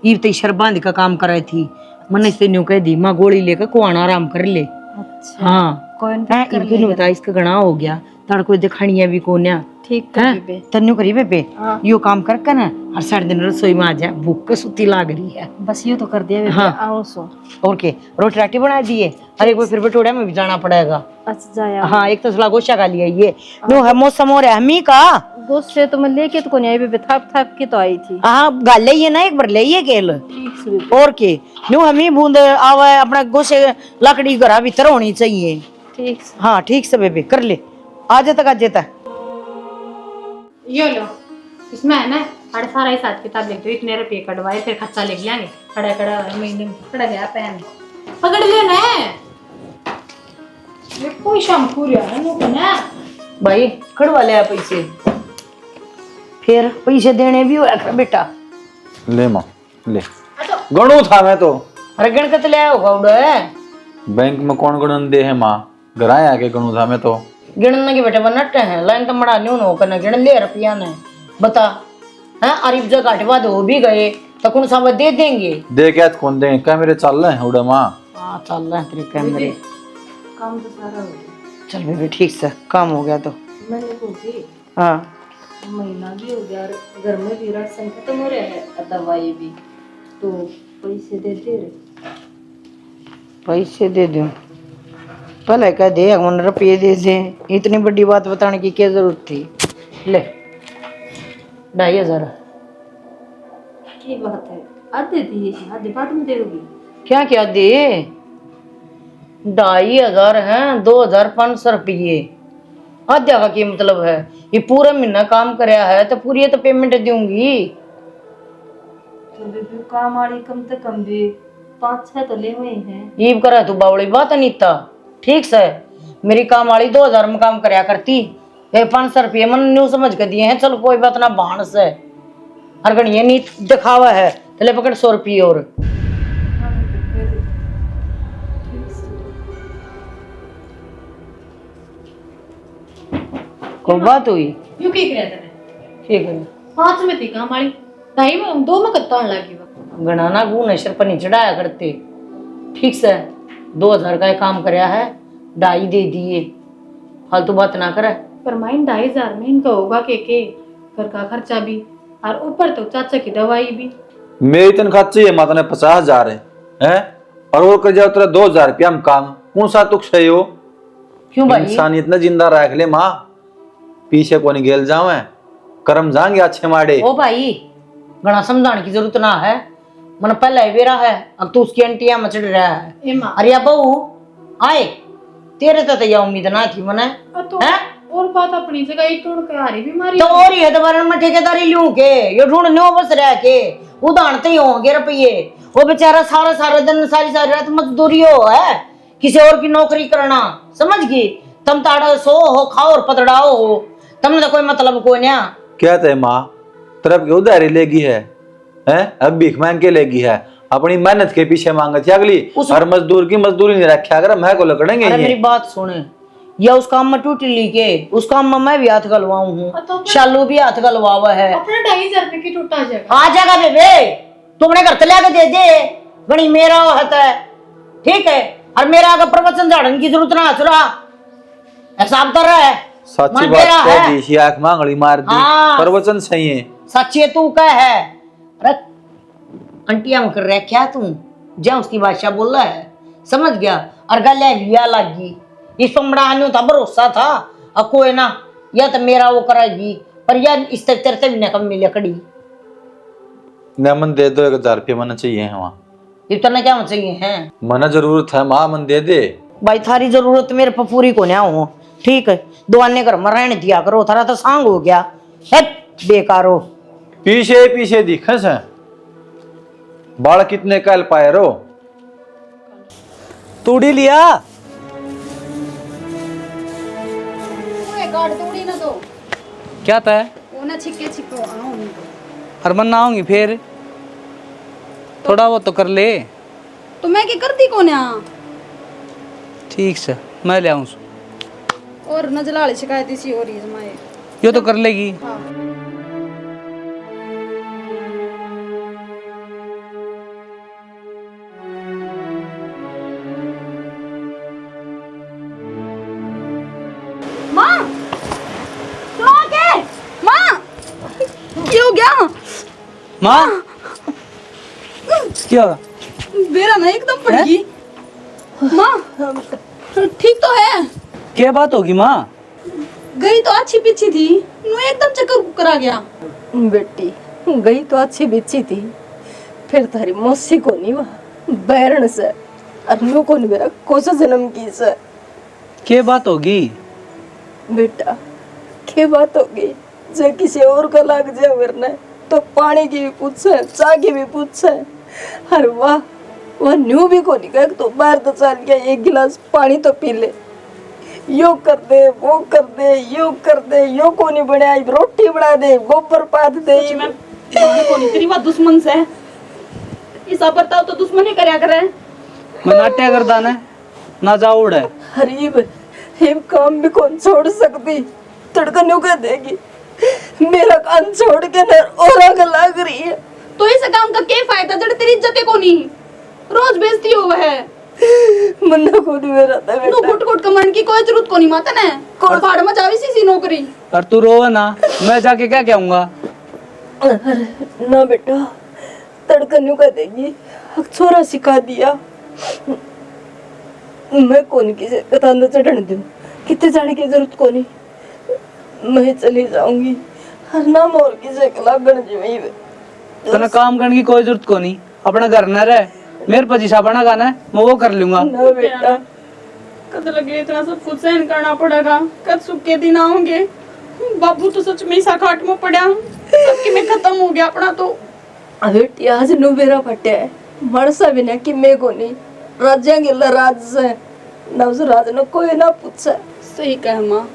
ये तो शर बांध का काम कर रही थी, मैंने से न्यू कह दी माँ गोली लेकर कुआना आराम कर ले। अच्छा हाँ इनको बता इसका घना हो गया, तड़को दिखानिया भी कोन्या ठीक कर बेबे। तन्नू करी बेबे यो काम कर ना, हर सारे दिन रसोई में आ जा, भूख के सुती लाग रही है। बस ये तो कर दिया बेबे। हाँ। आओ सो और के रोटी राटी बना दिए, अरे फिर बटोड़ा में भी जाना पड़ेगा। अच्छा जाया। हाँ एक तो गोशा का लिया ये नो है मौसम हो रहा है हमी का गोश्त तो मैं लेके तो कोनी आई बेबे, थप थप के तो आई थी। हाँ गाल ले ना एक बार ले केल ठीक से बेबे। और के नो हमी बूंद आवे अपना गोशे लकड़ी घरा भीतर होनी चाहिए। ठीक से हाँ ठीक से बेबे कर ले, आ जाता आ जाता। यो लो इसमें है ना अरे सारा हिसाब किताब लिख दो, इतने रुपये कटवाए फिर खर्चा लिख लिया खड़ा खड़ा महीने में खड़ा गया पहन पकड़ लेना है। ये कोई शैम्पू ना भाई कड़वा ले पैसे, फिर पैसे देने भी होया बेटा। ले माँ ले, गणू था मैं तो। अरे गणकत ले आया होगा उड़ा, बैंक में कौन गणन दे है माँ, घर आया के गणू था मैं तो। गिणने के बेटे बनट है, लाइन तो मड़ा न्यू नो करना गिण ले रुपया ने बता हैं। अरीब जगह घटवा दो भी गए तो कौन सा दे देंगे? दे क्या कौन देंगे, क्या मेरे चल रहे हैं उड़ा माँ। हाँ चल रहा है तरीके मेरे। काम तो सारा हो गया। चल बेबी ठीक से काम हो गया तो। मैंने पूछी हाँ महीना भी हो गया और घर में भी राशन खत्म हो रहा है और दवाई भी, तो पैसे देते रहे। पैसे दे दूँ? पहले कह दे मन रुपये दे दे, इतनी बड़ी बात बताने की क्या जरूरत थी। ले 2,500। की बात है, आधे दिए आधे बाद में देगी। क्या क्या दे? 2,500 है, 2,500 रुपये। आध्या का क्या मतलब है? ये पूरा महीना काम कराया है तो पूरी तो पेमेंट दूंगी। तो बेबी काम वाली कम से कम भी 5-6 तो ले हुए हैं। ये करे तू बावड़ी बात अनीता, ठीक से मेरी काम वाली 2,000 में काम कराया करती, 500 रुपये मन न्यू समझ के दिए हैं। चलो कोई बात ना, बाण से हर घड़ी ये नहीं दिखावा है, चले पकड़ 100 रुपये और। कोई बात हुई? यूं की करे तने ठीक है 5 में थी काम वाली, 2.5 में 2 में कत्ता लगी वो। गणाना गुण सिर पर नहीं चढ़ाया करते, ठीक से 2,000 का काम कराया है, 2,500 दे दिए, फालतू बात ना करे। पर माइन 2,500 में इनका होगा के घर का खर्चा भी और ऊपर तो चाचा की दवाई भी। मेरी तनख्वाह चाहिए माता ने 50,000 है और वो कर जाओ तेरा 2,000 रुपया हम काम, कौन सा तुक सही हो? क्यों भाई? इंसानियत ना जिंदा रख ले माँ, पीछे को नहीं गेल जावे, कर्म जाएंगे अच्छे माड़े। ओ भाई घना समझाने की जरूरत ना है, मन पहले ही बेरा है, अब तो उसकी अंटिया मचड़ रहा है। ए मां अरे बहू आए, तेरे तो यह उम्मीद ना थी मने तो है? और बात अपनी जगह एक टूट के हारी बीमारी तो और ही है दोबारा में ठेकेदारी लूं के ये ढूंढ नो बस रह के उदाहरण ही होंगे रुपये। वो बेचारा सारा सारा दिन सारी सारी रात मजदूरी हो है, किसी और की नौकरी करना, समझ गई? तुम ताड़ा सो हो खाओ और पतड़ाओ हो, तुमने तो कोई मतलब को ना। क्या थे माँ तरफ की उधारी लेगी है, अब भीख मांग के लेगी है, अपनी मेहनत के पीछे मांगती अगली, और मजदूर की मजदूरी नहीं रखा अगर मैं को लकड़ेंगे। अरे मेरी बात सुने, या उस काम में टूटी ली के उस काम में मैं भी हाथ गलवाऊं हूँ, शालू भी हाथ गलवावा है। अपना 2,500 रुपए की टूटा जाएगा। आ जाएगा बेबे, तुमने घर तले दे दे, गणी मेरा होता है, ठीक है? और मेरा अगर प्रवचन झाड़न की जरूरत ना चुरा हिसाब कर रहा है। सच्ची मन बात तेरा कह है। दी, आंख मांगड़ी मार दी, हाँ। प्रवचन सही है। सच्चे तू कह है। अरे अंटिया में कर रहा क्या तू? जा उसकी भाषा बोल रहा है, समझ गया? और गले लिया लागी इस पंबड़ा था, भरोसा था अब कोई ना, या तो मेरा वो कराएगी पर या इस तरह भी ना कम मिले कड़ी। मन दे दो 1,000 रुपये मन चाहिए है वहाँ, इतना क्या चाहिए है? मन जरूरत है माँ, मन दे दे भाई थारी जरूरत मेरे पर पूरी को ना हो, ठीक है? दुआने घर में रहने दिया करो, थारा तो सांग हो गया है, बेकार हो। पीछे पीछे दिखे से बाल कितने कल पाए रो तूड़ी लिया काट तोड़ी ना दो, क्या था? वो ना छिक्के छिक्को आऊं और मन ना आऊंगी फिर, थोड़ा वो तो कर ले। तो मैं क्या करती कौन है? ठीक से मैं ले आऊँ, और नजला वाली शिकायत इसी हो रही है जमाए। यो तो कर लेगी। हाँ। माँ सुनो के माँ क्या हो गया? माँ क्या होगा? बेरा ना एकदम पड़ गई। माँ ठीक तो है? क्या बात होगी माँ? गई तो अच्छी पीछी थी, नु एकदम चक्कर करा गया। बेटी गई तो अच्छी बिच्छी थी, फिर थारी मौसी को नहीं वह बैरण से अनु को नहीं मेरा कोसा जन्म की से। क्या बात होगी? बेटा क्या बात होगी, जो किसी और का लग जाए वरना तो पानी की भी पूछे, चाय की भी पूछे, हर वह न्यू भी को नहीं कह तो बाहर तो चल गया, एक गिलास पानी तो पी ले, यो कर दे वो कर दे, यो कर दे, यो को नहीं बनाया, रोटी बना दे, गोबर पात दे। को नहीं तेरी बात दुश्मन से इस बर्ताव तो दुश्मन ही करया करे। मैं नाट्य करता ना जा उड़ है। हरीब हिम काम भी कौन छोड़ सकती, तड़का न्यू कर देगी, मेरा काम छोड़ के न और आग लग रही है। तो इस काम का क्या फायदा जड़ तेरी इज्जत को नहीं रोज बेइज्जती हो है। मन्ना खुद मेरा था बेटा नो गुट गुट कमन की कोई जरूरत को नहीं माता ने कोड़ फाड़ में जावी सी नौकरी और तू रोवा ना, मैं जाके क्या कहूँगा? अरे ना बेटा तड़कन नु कह देगी छोरा सिखा दिया मैं कौन किसे कतान चढ़न दूं कितने जाने की जरूरत को नहीं मैं चली जाऊंगी हर नाम और किसे लागण जीवी तना काम करने की कोई जरूरत को नहीं, अपना घर न रह, मेरे पजीसा बना गाना है, मैं वो कर लूंगा। ना बेटा कद लगे इतना सब कुछ सहन करना पड़ेगा, कद सुख के दिन आओगे। बाबू तो सच में सा खाट में पड़ा, सबकी में खत्म हो गया अपना तो। बेटी आज नु मेरा फटे मरसा बिना कि मैं को नहीं राजा गिल्ला राज से ना उस राज ने कोई ना पूछे। सही कह माँ,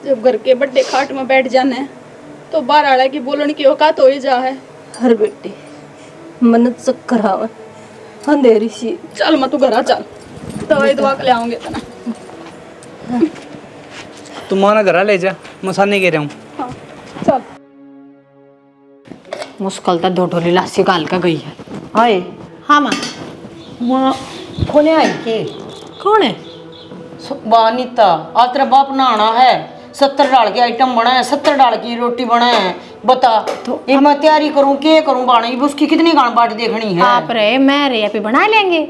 जब घर के बड़े खाट में बैठ जाने तो बाहर आला की बोलने की औकात हो ही जा है। हर बेटी मन चक्कर आवे अंधेरी सी चल मैं तू घर आ, चल दवाई दवा के ले आऊंगे तना। तुम माना घर ले जा, मैं सामने कह रहा हूँ। हाँ चल। मुश्किल तो दो ढोली लासी गाल का गई है। आए हाँ माँ। वहाँ खोने आई के कौन है? अनिता आज तेरा बाप नहाना है, 70 डाल के आइटम बना है, 70 डाल की रोटी बना है। बता तो ये मैं तैयारी करूं के करूं बाणी उसकी कितनी गान बाट देखनी है। आप रहे मैं रहे पे बना लेंगे।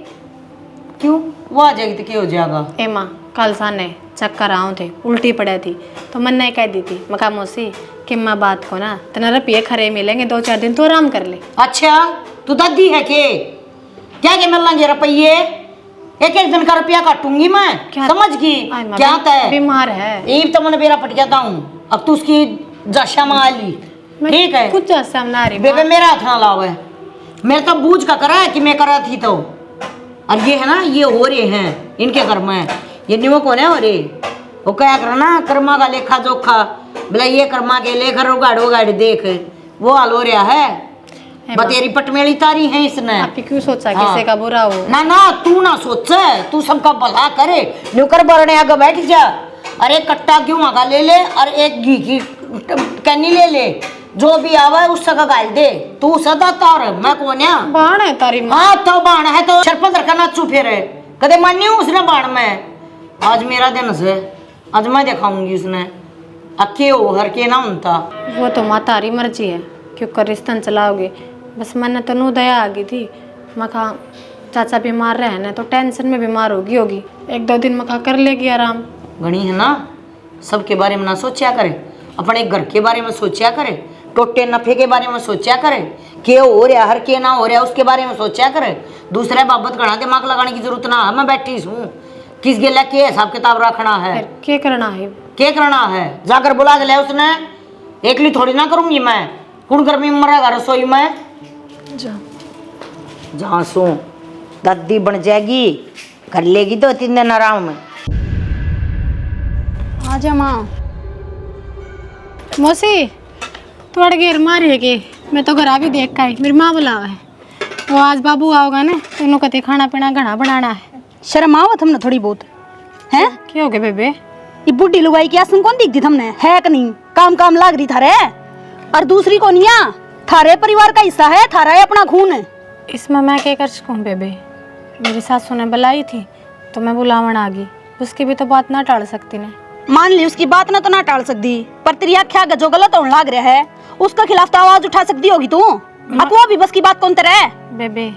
क्यों वो आ जाएगी तो क्या हो जाएगा? ए माँ कल साने चक्कर आऊँ थे, उल्टी पड़े थी तो मन ने कह दी थी मका मौसी कि माँ बात को ना तना रुपये खरे मिलेंगे, 2-4 दिन तो आराम कर ले। अच्छा तू दादी है क्या मिल लेंगे रुपये? एक दिन का रुपया काटूंगी मैं, समझ गई क्या तय बीमार है ईब तो मैंने बेरा पट जाता हूँ। अब तू उसकी जाशा में आ ली, ठीक है? कुछ जैसा ना रही बेबे मेरा हाथ ना लावे, मेरे तो बूझ का करा है कि मैं करा थी तो। और ये है ना ये हो रहे हैं इनके घर में, ये निमो कौन है हो रे वो क्या करो ना कर्मा का लेखा जोखा बोला ये कर्मा के लेकर उगाड़ देख वो हाल हो रहा है। बतेरी पटमेली तारी है इसने। आप क्यों सोचा किसी का बुरा हो? ना तू ना सोच, तू सबका भला करे। न्यूकर बरने आगे बैठ जा, अरे कट्टा गेहूं आगा ले ले और एक घी की कैनी ले ले, जो भी आवे उससे का गाल दे। तू सदा तार मैं कौन है? बाण है तारी माँ। हाँ तो बाण है तो सरपंच रखना चुप है कदे मानी उसने बाण में। आज मेरा दिन से आज मैं दिखाऊंगी उसने अके हो हर के ना उनता। वो तो माँ तारी मर्जी है क्यों कर रिश्तन चलाओगे। बस मैंने तो नू दया आ गई थी, मखा चाचा बीमार रहे ना तो टेंशन में बीमार होगी 1-2 दिन मखा कर लेगी आराम। घनी है ना सबके बारे में ना सोचा करे, अपने घर के बारे में सोचा करे, टोटे नफे के बारे में सोचा करे, के हो रहा हर के ना हो रहा उसके बारे में सोचा करे। दूसरे बाबत घना दिमाग लगाने की जरूरत ना है। मैं बैठी हूँ किस गेला के हिसाब किताब रखना है, क्या करना है? क्या करना है जाकर बुला के ले उसने। एकली थोड़ी ना करूंगी मैं, कौन गर्मी में मरेगा रसोई में। जहाँ सो दादी बन जाएगी कर लेगी 2-3 दिन आराम में। आजा माँ। मौसी थोड़ा घेर मारी है कि मैं तो घर भी देख का ही मेरी माँ बुलावा है। वो आज बाबू आओगा ना तो उन्होंने कहते खाना पीना घना बनाना है। शर्म आओ थमने थोड़ी बहुत हैं? क्या हो गया बेबे? ये बुढ़ी लुगाई की आसन कौन दिखती थमने है कि नहीं? काम लाग रही थारे और दूसरी कोनिया थारे परिवार का हिस्सा है, थारा है अपना खून है। इसमें मैं क्या कर सकूँ बेबे? मेरी सासू ने बुलाई थी तो मैं बुलावन आ गई, उसकी भी तो बात ना टाल सकती ने। मान ली उसकी बात ना तो ना टाल सकती, पर तेरी आख्या जो गलत होने लग रहा है उसका खिलाफ तो आवाज उठा सकती होगी तू। अब वो भी बस की बात कौन तेरे है? बेबे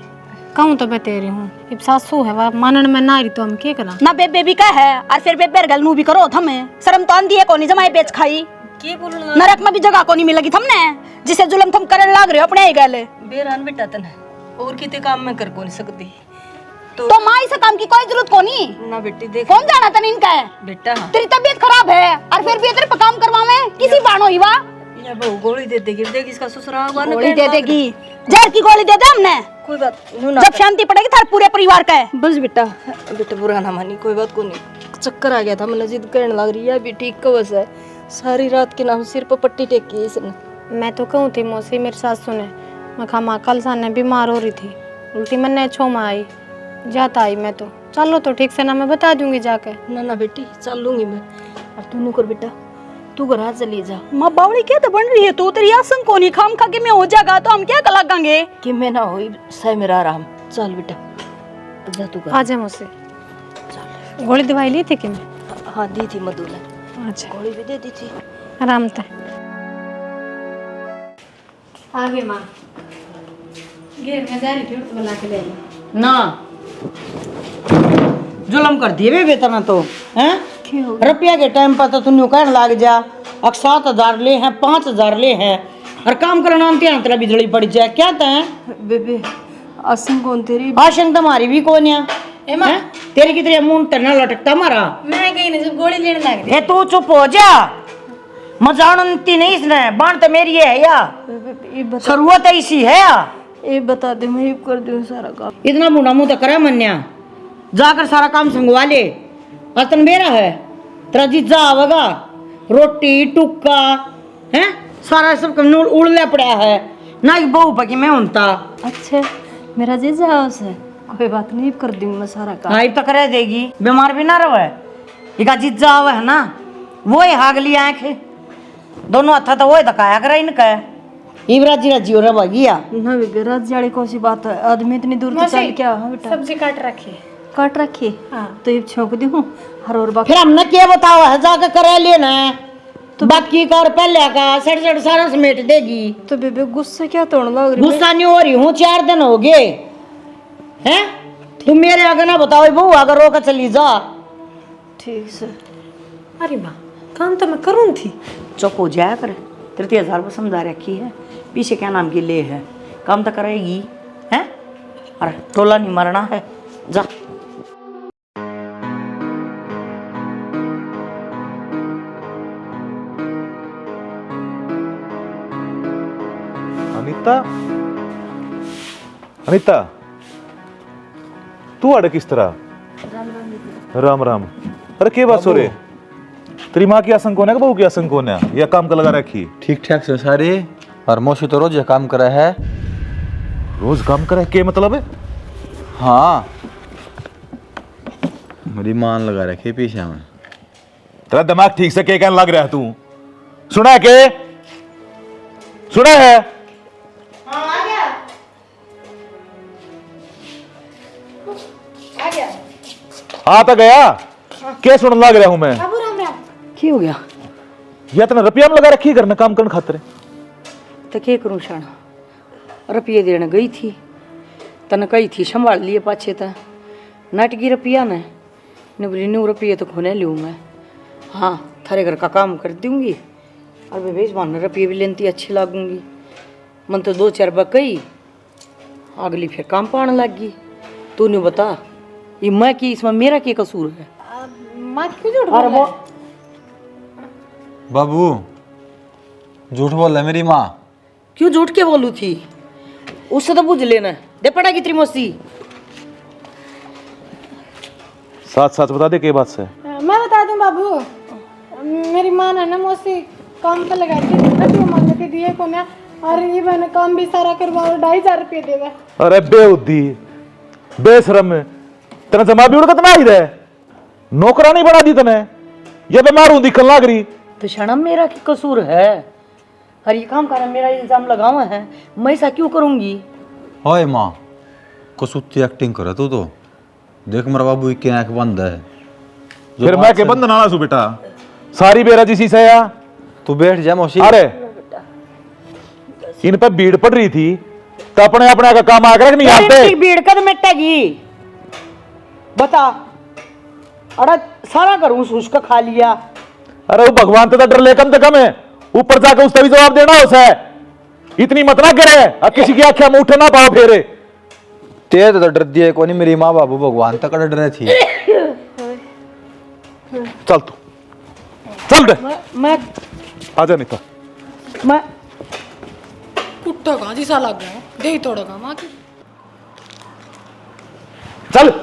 कहूँ तो बतेरी हूँ, अब सासू है वह मानन में ना रही तो हम क्या करा? ना बेबे भी का है और फिर बेबे गल नू भी करो थमे। शर्म तो आंधी है कोनी जमाए बेच खाई नरक में भी जगह को नहीं मिलेगी थमने जिसे जुल्म तुम करने लाग रहे हो अपने ही गले। बेरान बेटा तने और किते काम में कर को नहीं सकती तो माँ इसे काम की कोई जरूरत को नहीं ना बेटी देख कौन जाना तन इनका है बेटा। तेरी तबीयत खराब है और फिर भी तेरे पे काम करवावे किसी बाणो ही वा ये बहू गोली दे देगी, देगी इसका ससुराल वाला गोली दे देगी, जहर की गोली दे दे हमने। कोई बात ना जब शांति पड़ेगी थार पूरे परिवार का है। बस बेटा बेटा बुरा ना मानी, कोई बात को नहीं। चक्कर आ गया था मैंने जिद करने लग रही है अभी ठीक कवस है। सारी रात के नाम सिर पर पट्टी टेकी इसने। मैं तो कहूँ थी मौसी मेरी सासू ने मखा माँ कल साने बीमार हो रही थी, उल्टी मन ने छो में आई जाता आई मैं तो चलो तो ठीक से ना मैं बता दूंगी जाके। ना ना बेटी चल लूंगी मैं, और तू कर बेटा तू घर चली जा। माँ बावड़ी क्या तो बन रही है तू, तेरी आसन को नहीं खाम खा के मैं हो जाएगा तो हम क्या कलागांगे कि मैं ना हो सह मेरा आराम। चल बेटा जा तू आ जा मुझसे। गोली दवाई ली थी कि मैं? हाँ दी थी मधु ने, अच्छा गोली भी दे दी थी। आराम था। आगे माँ घेर में जा रही थी तो बना के ले आई। ना जुलम कर दिए वे वेतन तो हैं रुपया के टाइम पर तो तुम कहने लग जा अब 7,000 ले हैं 5,000 ले हैं और काम करना तेरा तेरा बिजली पड़ जाए क्या तय बेबे आसन कौन तेरी? आशंक तुम्हारी भी कौन है तेरी की तेरे मुंह तरना लटकता मारा मैं गई ना जब गोली लेने लग ये तू चुप हो जा मजानती नहीं इसने बाण तो मेरी है या शुरुआत ऐसी है या ये बता दे मैं कर दूं सारा काम। इतना मुंडा मुंह तो करे मन्या जाकर सारा काम संगवा ले अतन मेरा है तेरा जीजा आवेगा रोटी टुक्का है सारा सब उड़ले पड़ा है ना कि बहू पकी मैं उनता। अच्छा मेरा जीजा हाउस है, कोई बात नहीं कर दूंगी मैं सारा काम। हाँ तो करे देगी बीमार भी ना रहे इका जीजा आवे है ना वो ही हागली आंख दोनों हथा तो वो ही धकाया करे इनका इवराज जी राजी हो रहा गया ना बेबे रात जाड़ी कौन सी बात है, आदमी इतनी दूर से चल क्या? हाँ बेटा सब्जी काट रखी है। काट रखी हाँ। तो ये छोंक दी हूँ हर और बाकी फिर हमने क्या बताओ है जाकर करे लेना तो बाकी का और पहले का सड़ सारा समेट देगी। तो बेबे गुस्सा क्या तोड़ लग रही? गुस्सा नहीं हो रही हूँ 4 दिन हो गए हैं तुम मेरे आगे ना बताओ बहू अगर रोका चली जा। ठीक से। अरे माँ काम तो मैं करूँ थी। चुप हो जाया कर 30,000 पर समझा रखी है पीछे क्या नाम की ले है काम तो करेगी हैं अरे टोला नहीं मरना है जा। अनीता अनीता तू अड़ किस तरह राम राम अरे के बात सो रे तेरी माँ की आसन कौन है बहू की आसन कौन है या काम का लगा रखी ठीक ठाक से सारे और मौसी तो रोज ये काम करे है। रोज काम करे के मतलब है? हाँ मेरी मान लगा रखी है पीछे में। तेरा दिमाग ठीक से के कहने लग रहा है तू सुना है के सुना है? आ तो गया क्या सुन लग रहा हूं मैं की हो गया या तना रुपया में लगा रखी घर में काम करने खातिर तो क्या करूँ शाना रुपये देने गई थी तन कही थी संभाल लिए पाछे था नटगी रुपया ने बोली 9 रुपये तो खोने लूँ मैं हाँ थारे घर का काम कर दूंगी और मैं बेच मान रुपये भी लेती अच्छी लागूंगी मन तो 2-4 बकई अगली फिर काम पाने लग गई तूने बता ये मैं की इसमें मेरा क्या कसूर है? माँ क्यों झूठ अरे वो बाबू झूठ बोल है मेरी माँ। क्यों झूठ के बोलू थी उससे तो पूछ लेना दे पड़ा की त्रिमोसी साथ साथ बता दे के बात से मैं बता दूं बाबू मेरी माँ ने ना मौसी काम पे लगाई थी रुपये मांगे थे दिए को ना और ये मैंने काम भी सारा करवा 2,500 रुपये देवे। अरे बेउद्दी बेशरम तेने जमा भी उड़कत ना ही रहे नौकरानी बना दी तने ये बीमार हूं दिखन लाग रही तो शर्म मेरा की कसूर है और ये काम कर मेरा इल्जाम लगावा है मैं ऐसा क्यों करूंगी? ओए माँ कुछ एक्टिंग करे तू तो देख मेरा बाबू की आंख बंद है। फिर मैं के बंद नाना सु बेटा सारी बेरा जिसी से या तू बैठ जा मौसी। अरे इन पे भीड़ पड़ रही थी तो अपने अपने का काम आकर नहीं आते भीड़ कद मिटेगी बता अरे सारा करूं सूस का खा लिया। अरे वो भगवान तो डर ले कम से कम है ऊपर जाकर उसका भी जवाब देना उसे इतनी मत ना करे अब किसी की आंखें में उठ ना पाओ फेरे तेरे तो डर दिए कोनी मेरी माँ बाबू भगवान तक डर रहे थी। चल तू चल रे मैं आजा नीता मैं कुत्ता कहाँ जी सा लग गया दे ही तोड़ेगा माँ की। चल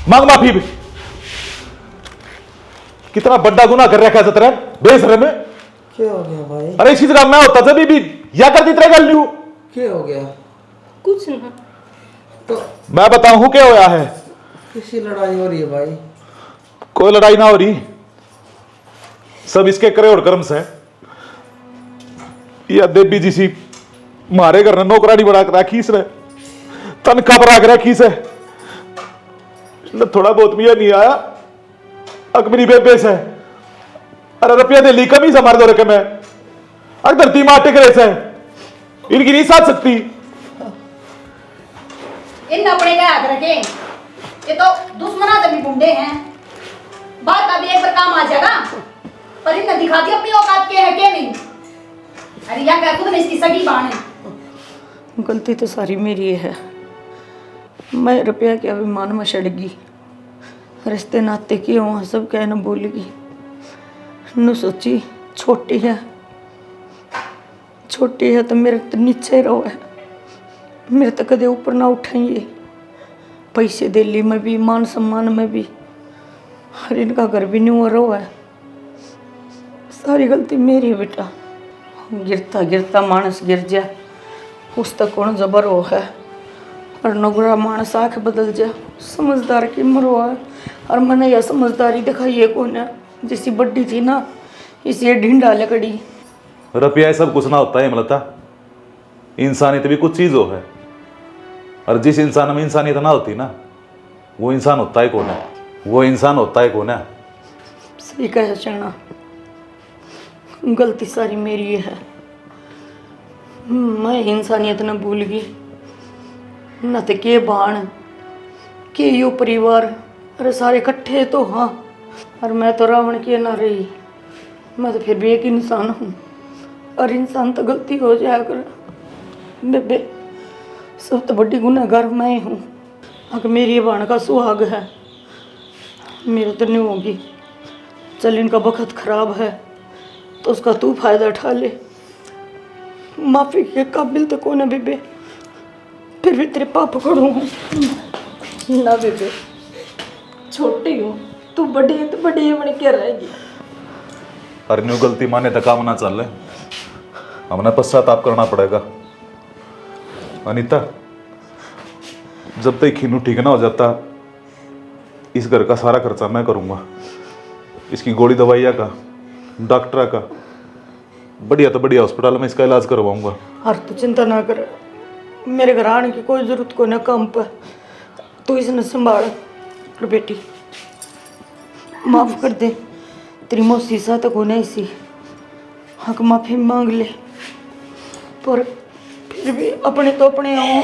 मांग माफी भी कितना बड़ा गुनाह कर रखा है तेरा बेशरम में। क्या हो गया भाई? अरे इसी तरह मैं होता जब भी या करती तरह कर लियो क्या हो गया? कुछ ना तो मैं बताऊं क्या होया है? किसी लड़ाई हो रही है भाई? कोई लड़ाई ना हो रही सब इसके करे और कर्म से या देवी जी सी मारे घर नौकरानी बना कर राखी इसने तनख्वाह पर आकर रखी से न थोड़ा बहुत भी नहीं आया। अग मेरी बेबे से अरे रुपया दे ली कमी से मार दो रकम है। अग धरती मार टिक रहे से इनकी नहीं साथ सकती। इन अपने क्या याद रखे, ये तो दुश्मना तभी बूढ़े हैं। बात का भी एक बार काम आ जाएगा, पर इन्हें दिखा दी अपनी औकात के है के नहीं। अरे या क्या खुद में इसकी सगी बाण है। गलती तो सारी मेरी है। मैं रुपया के अभिमान में चढ़ गई, रिश्ते नाते किए वहाँ सब कह न बोलेगी। न सोची छोटी है तो मेरे तो नीचे रहो है, मेरे तो कदे ऊपर ना उठाइए। पैसे दिल्ली में भी, मान सम्मान में भी, और इनका घर भी नहीं हो रहा है। सारी गलती मेरी है बेटा। गिरता गिरता मानस गिर जा, उस तक कौन जबर हो है। और नगरा मानस आँख बदल जा, समझदार की मरो है। और मैंने यह समझदारी दिखाई है कौन है, जैसी बड्डी थी ना इसी ढींढा लकड़ी। रुपया सब कुछ ना होता है मलता, इंसानियत भी कुछ चीज हो है। और जिस इंसान में इंसानियत ना होती ना, वो इंसान होता है कौन है, वो इंसान होता है कौन है। सही कहे चना, गलती सारी मेरी है। मैं इंसानियत न भूल गई, न तो के बाण के यो परिवार, अरे सारे इकट्ठे तो हाँ। और मैं तो रावण की ना रही, मैं तो फिर भी एक इंसान हूँ। और इंसान तो गलती हो जाया कर बेबे, सब तो बड़ी गुनहगार मैं हूँ। अगर मेरी बाण का सुहाग है, मेरे तो नहीं होगी। चल इनका वक्त खराब है तो उसका तू फायदा उठा ले। माफी के काबिल तो कौन है बेबे, फिर भी तेरे पाप पकड़ू ना बेबे। छोटी हूँ, तू बड़ी है तो बड़ी है बन के रहेगी। अरे न्यू गलती माने तक काम ना चल, हमने पश्चाताप करना पड़ेगा। अनीता, जब तक खीनू ठीक ना हो जाता, इस घर का सारा खर्चा मैं करूंगा। इसकी गोली दवाइया का, डॉक्टर का, बढ़िया तो बढ़िया हॉस्पिटल में इसका इलाज करवाऊंगा। और तू चिंता ना कर, मेरे घर आने की कोई जरूरत को ना काम पर। तू इसने संभाल। और बेटी माफ कर दे, तेरी मौसी सा तक होना इसी हक माफी मांग ले, पर फिर भी अपने तो अपने आओ।